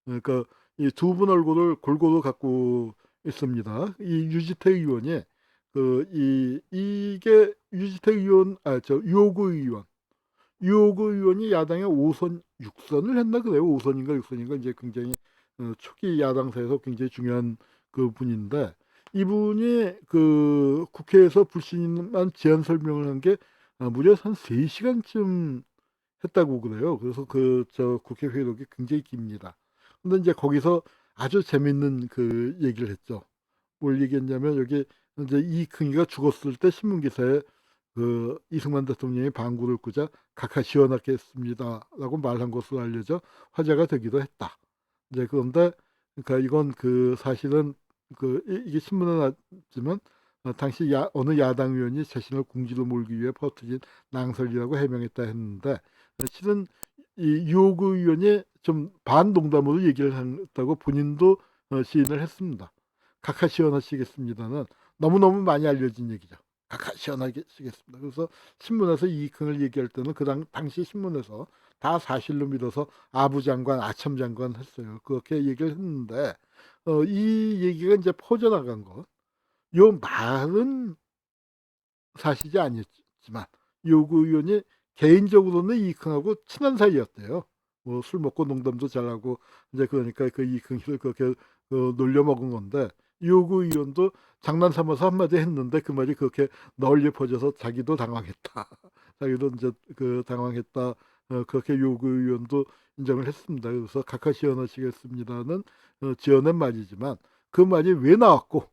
그러니까 이 두 분 얼굴을 골고루 갖고 있습니다. 이 유지태 의원이 이게 유지태 의원 유호구 의원이 야당의 5선 6선을 했나 그래요. 5선인가 6선인가 이제 굉장히 초기 야당사에서 굉장히 중요한 그 분인데 이분이 그 국회에서 불신임한 제안 설명을 한 게 무려 한 3시간쯤 했다고 그래요. 그래서 저 국회 회의록이 굉장히 깁니다. 근데 이제 거기서 아주 재밌는 그 얘기를 했죠. 뭘 얘기했냐면 여기 이제 이흥이가 죽었을 때 신문 기사에 그 이승만 대통령이 방구를 꾸자 각하 시원하겠습니다라고 말한 것으로 알려져 화제가 되기도 했다. 이제 그런데 그러니까 이건 그 사실은 이게 신문에 났지만 당시 어느 야당 의원이 자신을 궁지로 몰기 위해 퍼뜨린 낭설이라고 해명했다 했는데 실은 이 유호구 의원이 좀 반농담으로 얘기를 했다고 본인도 시인을 했습니다. 각하 시원하시겠습니다는 너무너무 많이 알려진 얘기죠. 각하 시원하시겠습니다. 그래서 신문에서 이익흥을 얘기할 때는 당시 신문에서 다 사실로 믿어서 아부장관, 아첨장관 했어요. 그렇게 얘기를 했는데 이 얘기가 이제 퍼져나간 것. 요 말은 사실이 아니었지만 요구 의원이 개인적으로는 이익흥하고 친한 사이였대요. 뭐 술 먹고 농담도 잘하고 이제 그러니까 그 이익흥을 그렇게 놀려 먹은 건데 요구 의원도 장난 삼아서 한마디 했는데 그 말이 그렇게 널리 퍼져서 자기도 당황했다. 자기도 이제 당황했다. 그렇게 요구 의원도 인정을 했습니다. 그래서 각하 시원하시겠습니다는 지어낸 말이지만 그 말이 왜 나왔고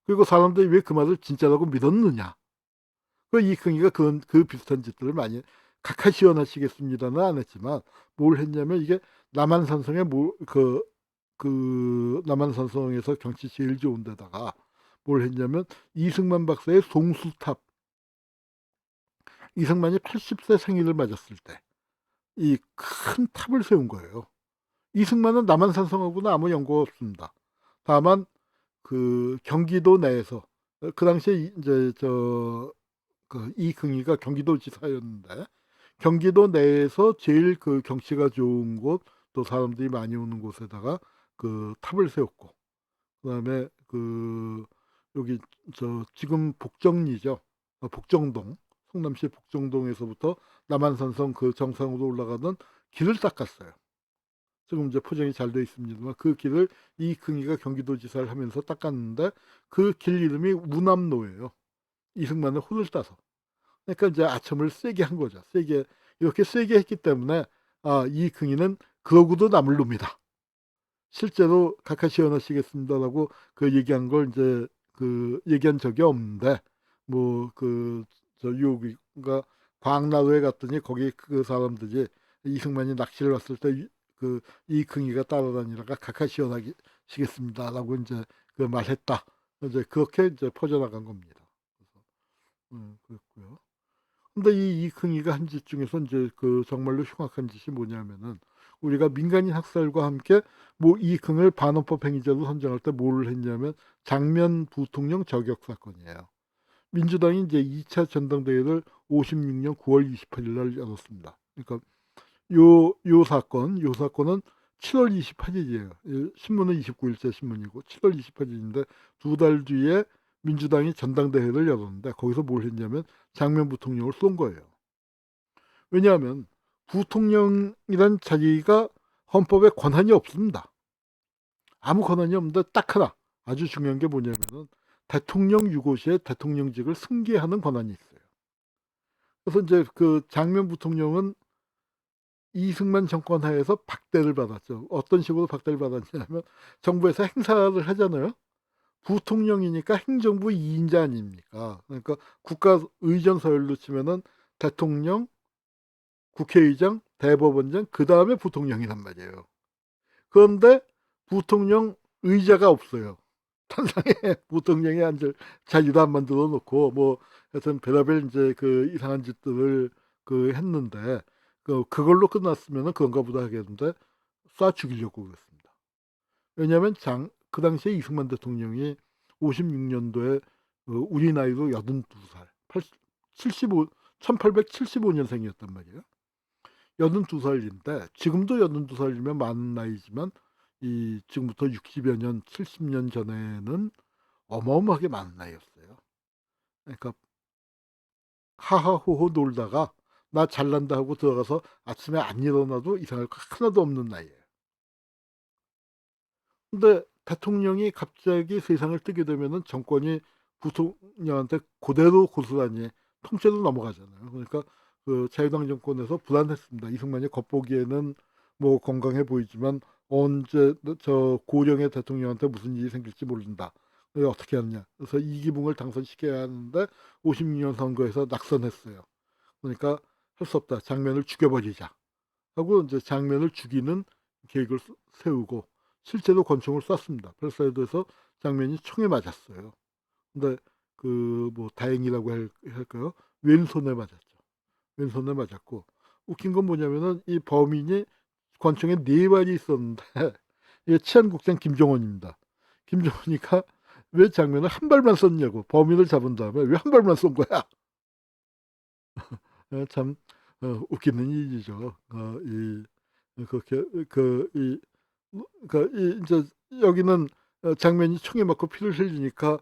그리고 사람들이 왜 그 말을 진짜라고 믿었느냐. 이익흥이가 그 비슷한 짓들을 많이 각하 시원하시겠습니다는 안 했지만 뭘 했냐면 이게 남한산성에 남한산성에서 경치 제일 좋은 데다가 뭘 했냐면 이승만 박사의 송수탑, 이승만이 80세 생일을 맞았을 때 이 큰 탑을 세운 거예요. 이승만은 남한산성하고는 아무 연고가 없습니다. 다만 경기도 내에서 그 당시에 이제 이승희가 경기도지사였는데 경기도 내에서 제일 경치가 좋은 곳 또 사람들이 많이 오는 곳에다가 탑을 세웠고 그다음에 여기 지금 복정리죠. 복정동 성남시 복정동에서부터 남한산성 정상으로 올라가는 길을 닦았어요. 지금 이제 포장이 잘 돼 있습니다만 그 길을 이승희가 경기도지사를 하면서 닦았는데 그 길 이름이 우남로예요. 이승만의 혼을 따서. 그러니까 이제 아첨을 세게 한 거죠. 이렇게 세게 했기 때문에 이승희는 그러고도 남을 놈이다. 실제로 각하 시원하시겠습니다라고 얘기한 걸 이제 얘기한 적이 없는데 유호가 광나루에 갔더니 거기 그 사람들이 이승만이 낚시를 왔을 때 이승희가 따라다니다가 각하 시원하시겠습니다라고 이제 말했다. 이제 그렇게 이제 퍼져나간 겁니다. 그래서 그렇고요. 근데 이 이승희가 한 짓 중에서 이제 정말로 흉악한 짓이 뭐냐면은 우리가 민간인 학살과 함께 이승을 반헌법 행위자로 선정할 때 뭘 했냐면 장면 부통령 저격 사건이에요. 민주당이 이제 2차 전당대회를 56년 9월 28일 날 열었습니다. 그러니까 요 사건은 7월 28일이에요. 신문은 29일째 신문이고 7월 28일인데 두 달 뒤에 민주당이 전당대회를 열었는데 거기서 뭘 했냐면 장면 부통령을 쏜 거예요. 왜냐하면 부통령이란 자기가 헌법에 권한이 없습니다. 아무 권한이 없는데 딱 하나 아주 중요한 게 뭐냐면은 대통령 유고시에 대통령직을 승계하는 권한이 있어요. 그래서 이제 장면 부통령은 이승만 정권 하에서 박대를 받았죠. 어떤 식으로 박대를 받았냐면 정부에서 행사를 하잖아요. 부통령이니까 행정부 2인자 아닙니까? 그러니까 국가의전 서열로 치면은 대통령, 국회의장, 대법원장, 그 다음에 부통령이란 말이에요. 그런데 부통령 의자가 없어요. 탄상에 부통령이 앉을 자리도 안 만들어 놓고 하여튼 별의별 이제 이상한 짓들을 했는데 그걸로 끝났으면 그런가 보다 하겠는데 쏴 죽이려고 그랬습니다. 왜냐하면 그 당시에 이승만 대통령이 56년도에 우리 나이로 82살, 1875년생이었단 말이에요. 82살인데 지금도 82살이면 많은 나이지만 지금부터 60여 년, 70년 전에는 어마어마하게 많은 나이였어요. 그러니까 하하호호 놀다가 나 잘난다 하고 들어가서 아침에 안 일어나도 이상할 거 하나도 없는 나이예요. 근데 대통령이 갑자기 세상을 뜨게 되면은 정권이 부통령한테 그대로 고스란히 통째로 넘어가잖아요. 그러니까 자유당 정권에서 불안했습니다. 이승만이 겉보기에는 건강해 보이지만 언제 고령의 대통령한테 무슨 일이 생길지 모른다. 어떻게 하느냐. 그래서 이기붕을 당선시켜야 하는데 56년 선거에서 낙선했어요. 그러니까 할 수 없다. 장면을 죽여버리자. 하고 이제 장면을 죽이는 계획을 세우고 실제로 권총을 쐈습니다. 벨사이드에서 장면이 총에 맞았어요. 근데 그 뭐 다행이라고 할까요? 왼손에 맞았죠. 왼손에 맞았고 웃긴 건 뭐냐면은 이 범인이 권총에 4발이 있었는데 이게 치안국장 김종원입니다. 김종원이가 왜 장면을 한 발만 쐈냐고 범인을 잡은 다음에 왜 한 발만 쏜 거야? 참 웃기는 일이죠. 이 그렇게 그이 그러니까 이 인제 여기는 장면이 총에 맞고 피를 흘리니까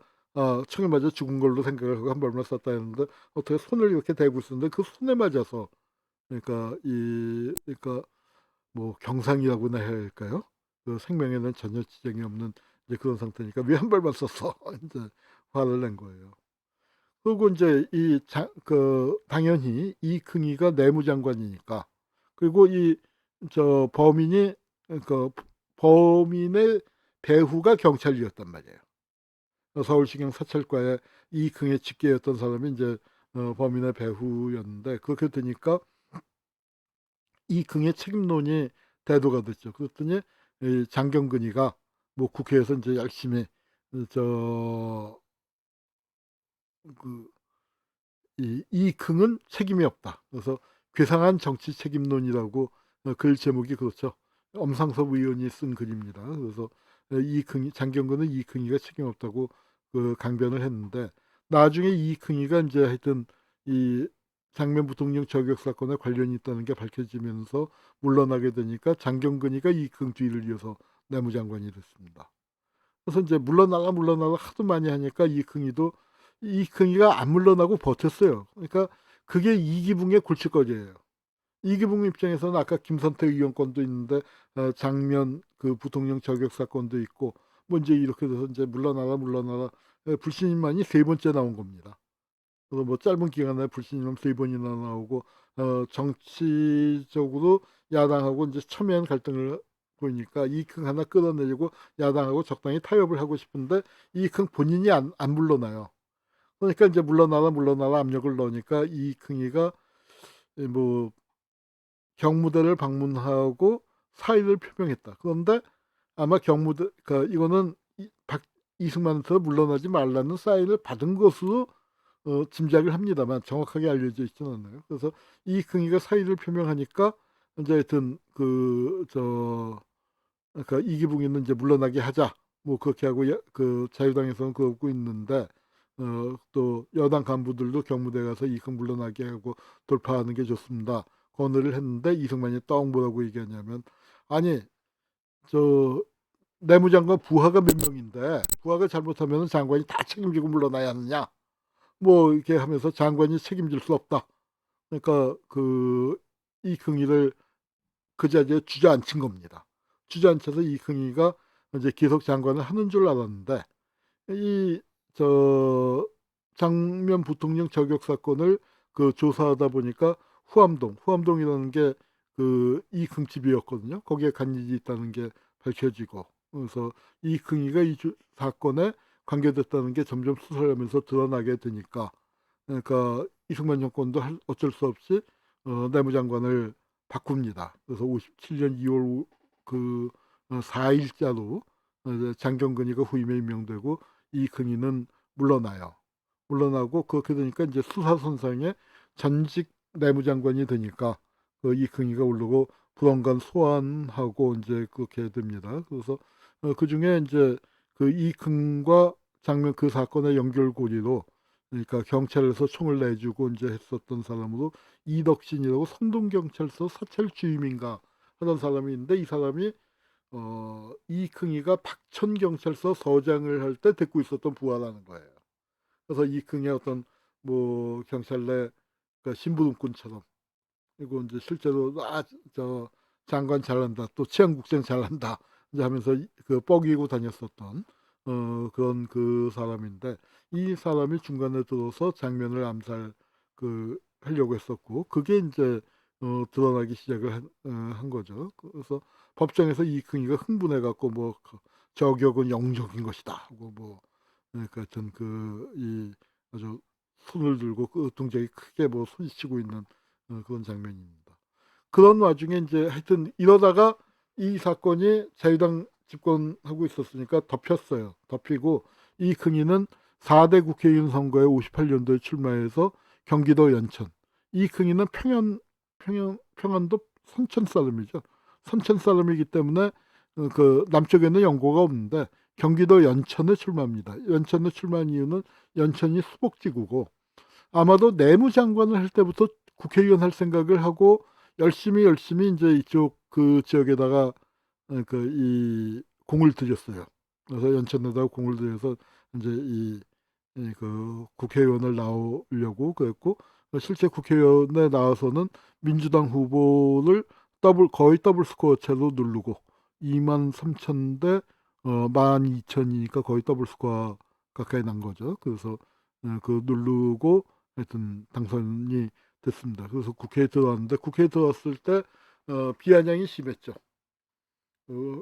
총에 맞아 죽은 걸로 생각을 하고 한 발만 쐈다 했는데 어떻게 손을 이렇게 대고 있었는데 그 손에 맞아서 그러니까 그러니까 뭐 경상이라고나 해야 할까요? 그 생명에는 전혀 지장이 없는 이제 그런 상태니까 "왜 한 발만 쐈어?" 인제 화를 낸 거예요. 그리고 인제 당연히 이긍이가 내무장관이니까 그리고 범인이 그러니까 범인의 배후가 경찰이었단 말이에요. 서울시경 사찰과의 이긍의 직계였던 사람이 인제 범인의 배후였는데 그렇게 되니까 이긍의 책임론이 대두가 됐죠. 그랬더니 이 장경근이가 뭐 국회에서 인제 열심히 저 그 이 "이긍은 책임이 없다." 그래서 "괴상한 정치 책임론이라고 글 제목이 그렇죠. 엄상섭 의원이 쓴 글입니다. 그래서 이긍이 장경근은 이긍이가 책임 없다고 강변을 했는데 나중에 이긍이가 인제 하여튼 이 장면 부통령 저격 사건에 관련이 있다는 게 밝혀지면서 물러나게 되니까 장경근이가 이긍 뒤를 이어서 내무장관이 됐습니다. 그래서 인제 물러나라 하도 많이 하니까 이긍이가 안 물러나고 버텼어요. 그러니까 그게 이기붕의 골칫거리예요. 이기붕 입장에서는 아까 김선태 의원 건도 있는데 장면 부통령 저격 사건도 있고 뭐 인제 이렇게 돼서 인제 물러나라 불신임만이 3번째 나온 겁니다. 그래서 뭐 짧은 기간 내에 불신임 3번이나 나오고 정치적으로 야당하고 인제 첨예한 갈등을 보이니까 이긍 하나 끌어내리고 야당하고 적당히 타협을 하고 싶은데 이긍 본인이 안 물러나요. 그러니까 인제 물러나라 압력을 넣으니까 이긍이가 뭐 경무대를 방문하고 사의를 표명했다. 그런데 아마 경무대 그러니까 이거는 이승만한테 물러나지 말라는 사인을 받은 것으로 짐작을 합니다만 정확하게 알려져 있지는 않아요. 그래서 이긍이가 사의를 표명하니까 인제 하여튼 그러니까 이기붕이는 인제 "물러나게 하자." 뭐 그렇게 하고 자유당에서는 그러고 있는데 또 여당 간부들도 경무대 가서 "이금 물러나게 하고 돌파하는 게 좋습니다." 건의를 했는데 이승만이 떡 뭐라고 얘기하냐면 "아니 저 내무장관 부하가 몇 명인데 부하가 잘못하면은 장관이 다 책임지고 물러나야 하느냐." 뭐 이렇게 하면서 "장관이 책임질 수 없다." 그러니까 이긍이를 그 자리에 주저앉힌 겁니다. 주저앉혀서 이긍이가 이제 계속 장관을 하는 줄 알았는데 이 장면 부통령 저격 사건을 조사하다 보니까 후암동이라는 게 이긍 집이었거든요. 거기에 간일이 있다는 게 밝혀지고 그래서 이긍이가 사건에 관계됐다는 게 점점 수사하면서 드러나게 되니까 그러니까 이승만 정권도 어쩔 수 없이 내무장관을 바꿉니다. 그래서 57년 2월 4 일자로 이제 장경근이가 후임에 임명되고 이긍이는 물러나요. 물러나고 그렇게 되니까 인제 수사선상에 전직 내무장관이 되니까 이긍이가 오르고 불원간 소환하고 인제 그렇게 됩니다. 그래서 그중에 인제 이긍과 장면 사건의 연결고리로 그러니까 경찰에서 총을 내주고 인제 했었던 사람으로 이덕신이라고 성동경찰서 사찰 주임인가 하던 사람이 있는데 이 사람이 이긍이가 박천경찰서 서장을 할 때 데리고 있었던 부하라는 거예요. 그래서 이긍의 어떤 뭐 경찰 내 심부름꾼처럼 그리고 인제 실제로 장관 잘한다. 또 치안국장 잘한다." 이제 하면서 뻐기고 다녔었던 그런 사람인데 이 사람이 중간에 들어서 장면을 하려고 했었고 그게 인제 드러나기 시작을 한 거죠. 그래서 법정에서 이긍이가 흥분해 갖고 뭐 "저격은 영웅적인 것이다." 하고 뭐 그러니까 하여튼 아주 손을 들고 동작이 크게 뭐 소리치고 있는 그런 장면입니다. 그런 와중에 인제 하여튼 이러다가 이 사건이 자유당 집권하고 있었으니까 덮였어요. 덮이고 이흥희는 4대 국회의원 선거에 58년도에 출마해서 경기도 연천. 이흥희는 평안도 선천 사람이죠. 선천 사람이기 때문에 그 남쪽에는 연고가 없는데 경기도 연천에 출마합니다. 연천에 출마한 이유는 연천이 수복지구고 아마도 내무장관을 할 때부터 국회의원 할 생각을 하고 열심히 이제 이쪽 그 지역에다가 그 이 공을 들였어요. 그래서 연천에다가 공을 들여서 이제 그 국회의원을 나오려고 그랬고 실제 국회의원에 나와서는 민주당 후보를 거의 더블 스코어 채로 누르고 23,000대 12,000이니까 거의 더블 스코어 가까이 난 거죠. 그래서 그 누르고 하여튼 당선이 됐습니다. 그래서 국회에 들어왔는데 국회에 들어왔을 때 비아냥이 심했죠.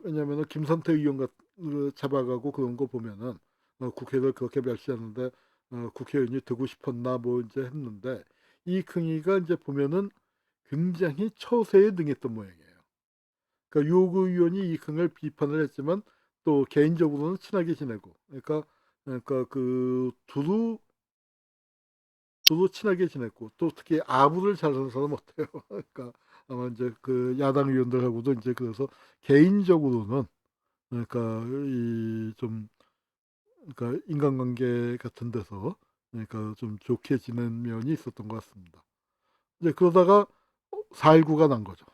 왜냐하면 김선태 의원 잡아가고 그런 거 보면은 국회를 그렇게 멸시하는데 국회의원이 되고 싶었나 뭐 이제 했는데 이흥희가 이제 보면은 굉장히 처세에 능했던 모양이에요. 그러니까 요구 의원이 이흥을 비판을 했지만 또 개인적으로는 친하게 지내고 그러니까 그 두루 친하게 지냈고 또 특히 아부를 잘하는 사람 어때요? 그러니까 아마 이제 그 야당 의원들하고도 이제 그래서 개인적으로는 그러니까 이 좀 그러니까 인간관계 같은 데서 그러니까 좀 좋게 지낸 면이 있었던 것 같습니다. 이제 그러다가 4.19가 난 거죠.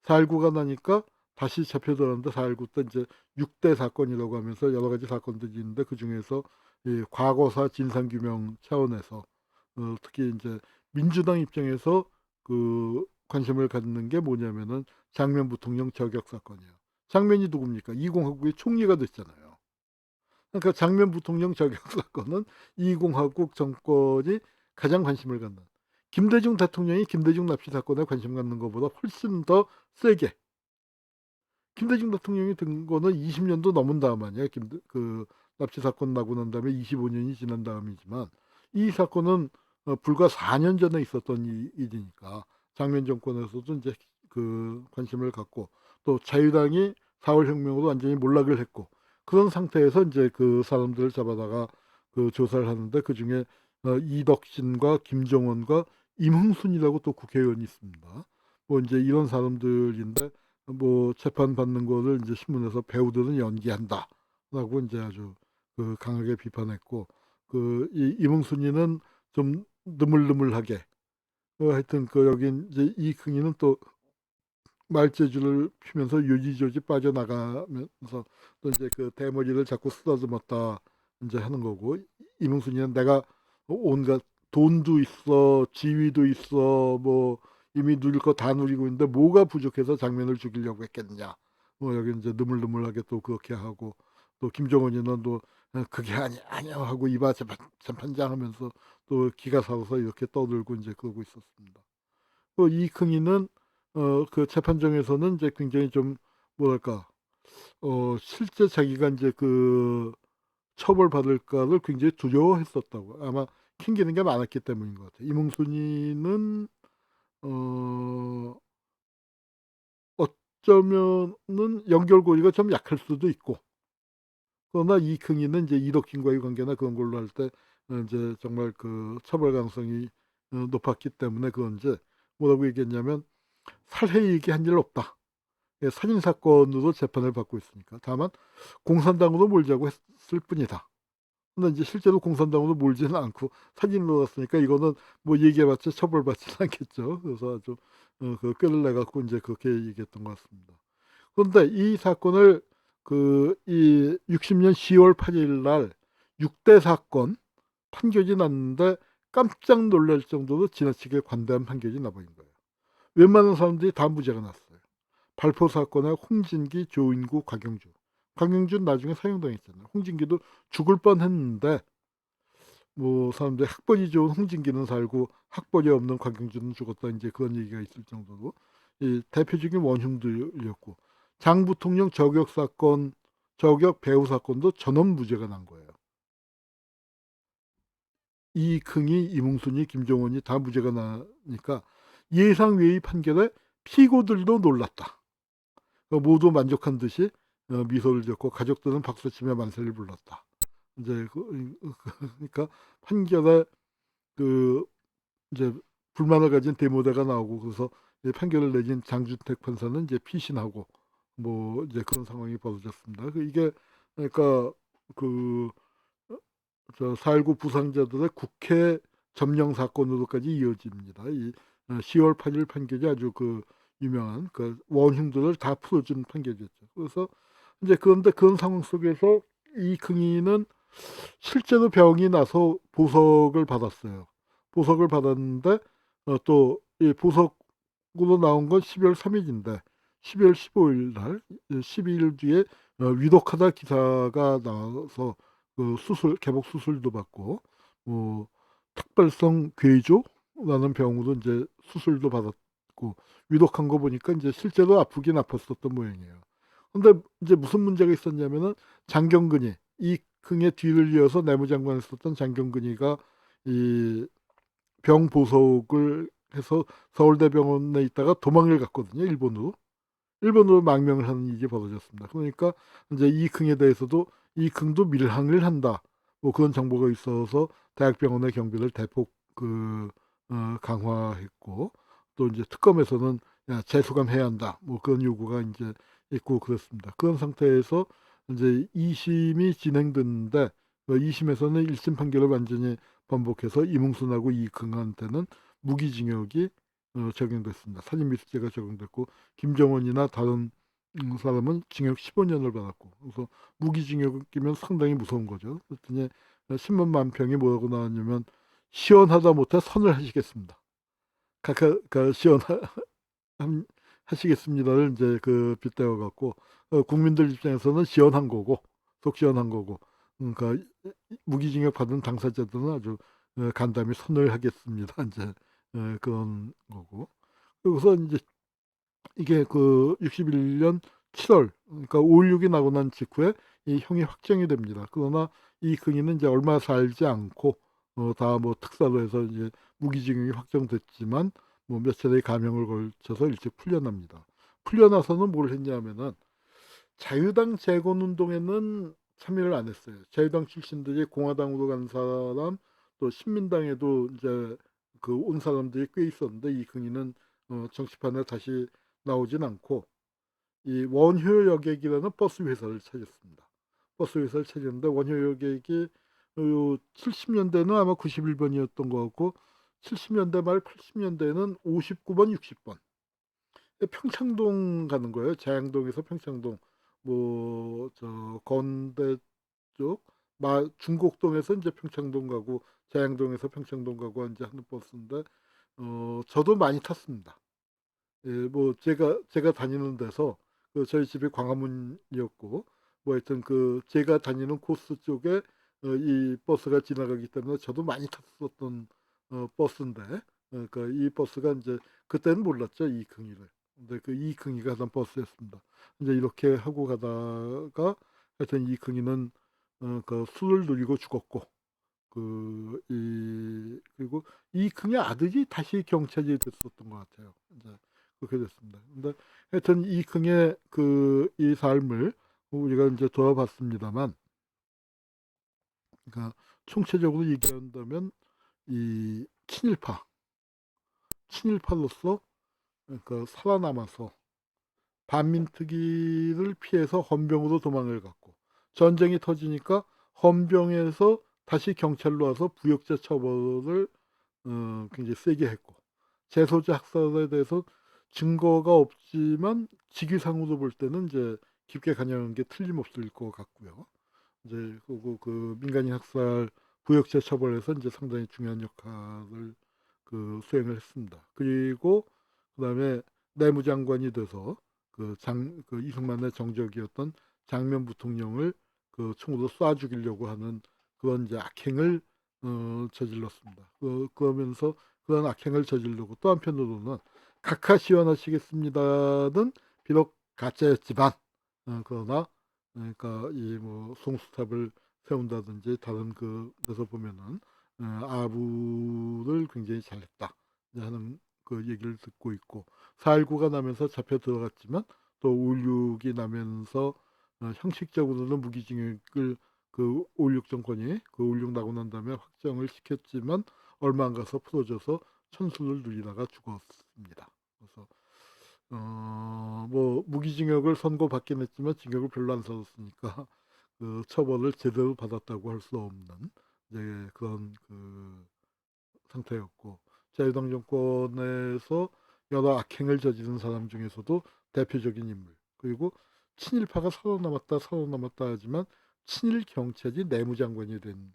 4.19가 나니까 다시 잡혀들었는데 4.19 때 이제 6대 사건이라고 하면서 여러 가지 사건들이 있는데 그 중에서 이 과거사 진상규명 차원에서 특히 이제 민주당 입장에서 그 관심을 갖는 게 뭐냐면은 장면 부통령 저격 사건이에요. 장면이 누굽니까? 이공화국의 총리가 됐잖아요. 그러니까 장면 부통령 저격 사건은 이공화국 정권이 가장 관심을 갖는 김대중 대통령이 김대중 납치 사건에 관심 갖는 것보다 훨씬 더 세게 김대중 대통령이 든 거는 20년도 넘은 다음 아니야. 그 납치 사건 나고 난 다음에 25년이 지난 다음이지만 이 사건은 불과 4년 전에 있었던 일이니까 장면 정권에서도 이제 그 관심을 갖고 또 자유당이 4월 혁명으로 완전히 몰락을 했고 그런 상태에서 이제 그 사람들을 잡아다가 그 조사를 하는데 그 중에 이덕신과 김정원과 임흥순이라고 또 국회의원이 있습니다. 뭐 이제 이런 사람들인데 뭐 재판 받는 거를 이제 신문에서 배우들은 연기한다라고 이제 아주 그 강하게 비판했고 그 이 임흥순이는 좀 느물느물하게 하여튼 그 여기 이제 이흥희는 또 말재주를 피면서 요지조지 빠져나가면서 또 이제 그 대머리를 자꾸 쓰다듬었다 이제 하는 거고 임흥순이는 내가 온갖 돈도 있어 지위도 있어 뭐 이미 누릴 거 다 누리고 있는데 뭐가 부족해서 장면을 죽이려고 했겠느냐 뭐 여기 이제 느물느물하게 또 그렇게 하고 또 김정은이는 또 그게 아니야 하고 이봐 재판장 하면서 또 기가 살아서 이렇게 떠들고 이제 그러고 있었습니다. 또 이흥희는 그 재판정에서는 이제 굉장히 좀 뭐랄까 실제 자기가 이제 그 처벌받을까를 굉장히 두려워했었다고 아마 캥기는 게 많았기 때문인 것 같아요. 임흥순이는 어 어쩌면은 연결고리가 좀 약할 수도 있고 그러나 이흥희는 이제 이덕진과의 관계나 그런 걸로 할 때 인제 정말 그 처벌 가능성이 높았기 때문에 그런지 뭐라고 얘기했냐면 "살해 얘기한 일 없다." 예 살인 사건으로 재판을 받고 있으니까. 다만 "공산당으로 몰자고 했을 뿐이다." 근데 인제 실제로 공산당으로 몰지는 않고 살인으로 갔으니까 이거는 뭐 얘기해 봤자 처벌받지는 않겠죠. 그래서 아주 그 꾀를 내 갖고 인제 그렇게 얘기했던 것 같습니다. 그런데 이 사건을 그 이 60년 10월 8일 날 6대 사건 판결이 났는데 깜짝 놀랄 정도로 지나치게 관대한 판결이 나버린 거예요. 웬만한 사람들이 다 무죄가 났어요. 발포 사건에 홍진기, 조인구, 곽영주. 곽영주는 나중에 사형당했잖아요. 홍진기도 죽을 뻔했는데 뭐 사람들이 학벌이 좋은 홍진기는 살고 학벌이 없는 곽영주는 죽었다 인제 그런 얘기가 있을 정도로 이 대표적인 원흉들이었고 장 부통령 저격 사건, 저격 배후 사건도 전원 무죄가 난 거예요. 이흥희, 임흥순이, 김정원이 다 무죄가 나니까 예상 외의 판결에 피고들도 놀랐다. 모두 만족한 듯이 미소를 지었고 가족들은 박수치며 만세를 불렀다. 이제 그러니까 판결에 그 이제 불만을 가진 대모대가 나오고 그래서 이제 판결을 내린 장준택 판사는 이제 피신하고 뭐 이제 그런 상황이 벌어졌습니다. 이게 그러니까 그 저 4.19 부상자들의 국회 점령 사건으로까지 이어집니다. 이 10월 8일 판결이 아주 유명한 원흉들을 다 풀어준 판결이었죠. 그래서 이제 그런데 그런 상황 속에서 이 긍이는 실제로 병이 나서 보석을 받았어요. 보석을 받았는데 또 이 보석으로 나온 건 12월 3일인데 12월 15일 날 12일 뒤에 위독하다 기사가 나와서 개복 수술도 받고 뭐 특발성 괴조라는 병으로 이제 수술도 받았고 위독한 거 보니까 이제 실제로 아프긴 아팠었던 모양이에요. 근데 이제 무슨 문제가 있었냐면은 장경근이 이 긍의 뒤를 이어서 내무장관을 했었던 장경근이가 이 병 보석을 해서 서울대병원에 있다가 도망을 갔거든요, 일본으로. 일본으로 망명을 하는 일이 벌어졌습니다. 그러니까 이제 이 긍에 대해서도 이 긍도 밀항을 한다. 뭐 그런 정보가 있어서 대학병원의 경비를 대폭 강화했고 또 이제 특검에서는 야, 재수감해야 한다. 뭐 그런 요구가 이제 있고 그렇습니다. 그런 상태에서 이제 2심이 진행됐는데 2심에서는 1심 판결을 완전히 번복해서 이뭉순하고 이긍한테는 무기징역이 적용됐습니다. 살인미수죄가 적용됐고 김정원이나 다른 사람은 징역 15년을 받았고 그래서 무기징역이면 상당히 무서운 거죠. 그랬더니 신문 만평이 뭐라고 나왔냐면 시원하다 못해 선을 하시겠습니다. 하시겠습니다를 이제 빗대어 갖고 국민들 입장에서는 시원한 거고 속 시원한 거고 그러니까 무기징역 받은 당사자들은 아주 간담이 선을 하겠습니다. 이제 그런 거고 그래서 이제 이게 61년 7월 그러니까 5.16이 나고 난 직후에 이 형이 확정이 됩니다. 그러나 이 긍이는 이제 얼마 살지 않고 다 뭐 특사로 해서 이제 무기징역이 확정됐지만 뭐 몇 차례의 감형을 걸쳐서 일찍 풀려납니다. 풀려나서는 뭘 했냐면은 자유당 재건운동에는 참여를 안 했어요. 자유당 출신들이 공화당으로 간 사람 또 신민당에도 이제 온 사람들이 꽤 있었는데 이 긍이는 정치판에 다시 나오진 않고 이 원효 여객이라는 버스 회사를 차렸습니다. 버스 회사를 차렸는데 원효 여객이 70년대는 아마 91번이었던 것 같고 70년대 말 80년대에는 59번, 60번 평창동 가는 거예요. 자양동에서 평창동 뭐 저 건대 쪽 중곡동에서 이제 평창동 가고 자양동에서 평창동 가고 이제 하는 버스인데 저도 많이 탔습니다. 예, 뭐 제가 다니는 데서 저희 집이 광화문이었고 뭐 하여튼 제가 다니는 코스 쪽에 이 버스가 지나가기 때문에 저도 많이 탔었던 버스인데 그러니까 이 버스가 이제 그때는 몰랐죠 이긍이를. 근데 이긍이가 하던 버스였습니다. 이제 이렇게 하고 가다가 하여튼 이긍이는 술을 누리고 죽었고 그리고 이긍의 아들이 다시 경찰이 됐었던 것 같아요. 이제 그렇게 됐습니다. 근데 하여튼 이긍의 이 삶을 우리가 이제 돌아봤습니다만, 그러니까 총체적으로 얘기한다면 이 친일파로서 그러니까 살아남아서 반민특위를 피해서 헌병으로 도망을 갔고 전쟁이 터지니까 헌병에서 다시 경찰로 와서 부역자 처벌을 굉장히 세게 했고 재소자 학살에 대해서 증거가 없지만 직위상으로 볼 때는 이제 깊게 관여한 게 틀림없을 것 같고요. 이제 그리고 민간인 학살 부역자 처벌에서 이제 상당히 중요한 역할을 수행을 했습니다. 그리고 그다음에 내무장관이 돼서 이승만의 정적이었던 장면 부통령을 총으로 쏴 죽이려고 하는 그런 이제 악행을 저질렀습니다. 그러면서 그런 악행을 저지르고 또 한편으로는 각하 시원하시겠습니다는 비록 가짜였지만 그러나 그러니까 이 뭐 송수탑을 세운다든지 다른 데서 보면은 아부를 굉장히 잘했다 하는 얘기를 듣고 있고 4.19가 나면서 잡혀 들어갔지만 또 5.16이 나면서 형식적으로는 무기징역을 그 5.16 정권이 그 5.16 나고 난 다음에 확정을 시켰지만 얼마 안 가서 풀어져서 천수를 누리다가 죽었습니다. 그래서 뭐 무기징역을 선고받긴 했지만 징역을 별로 안 받았으니까 그 처벌을 제대로 받았다고 할 수 없는 이제 그런 그 상태였고, 자유당 정권에서 여러 악행을 저지른 사람 중에서도 대표적인 인물, 그리고 친일파가 살아남았다 하지만 친일 경찰이 내무장관이 된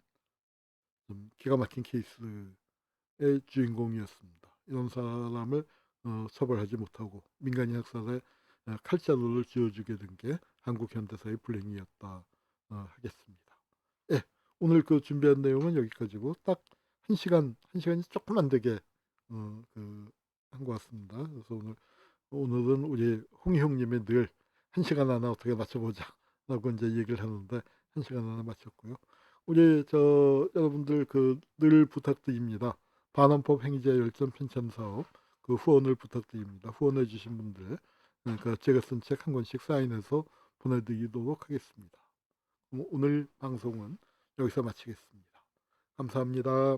좀 기가 막힌 케이스의 주인공이었습니다. 이런 사람을 처벌하지 못하고 민간인 학살에 칼자루를 쥐어주게 된 게 한국 현대사의 불행이었다 하겠습니다. 예, 오늘 그 준비한 내용은 여기까지고 딱 1시간이 조금 안 되게 한 것 같습니다. 그래서 오늘은 우리 홍희 형님의 늘 1시간 안에 어떻게 맞춰보자라고 이제 얘기를 하는데 1시간 안에 맞췄고요. 우리 여러분들 그 늘 부탁드립니다. 반환법 행위자 열전 편찬 사업 그 후원을 부탁드립니다. 후원해 주신 분들 그러니까 제가 쓴 책 한 권씩 사인해서 보내드리도록 하겠습니다. 오늘 방송은 여기서 마치겠습니다. 감사합니다.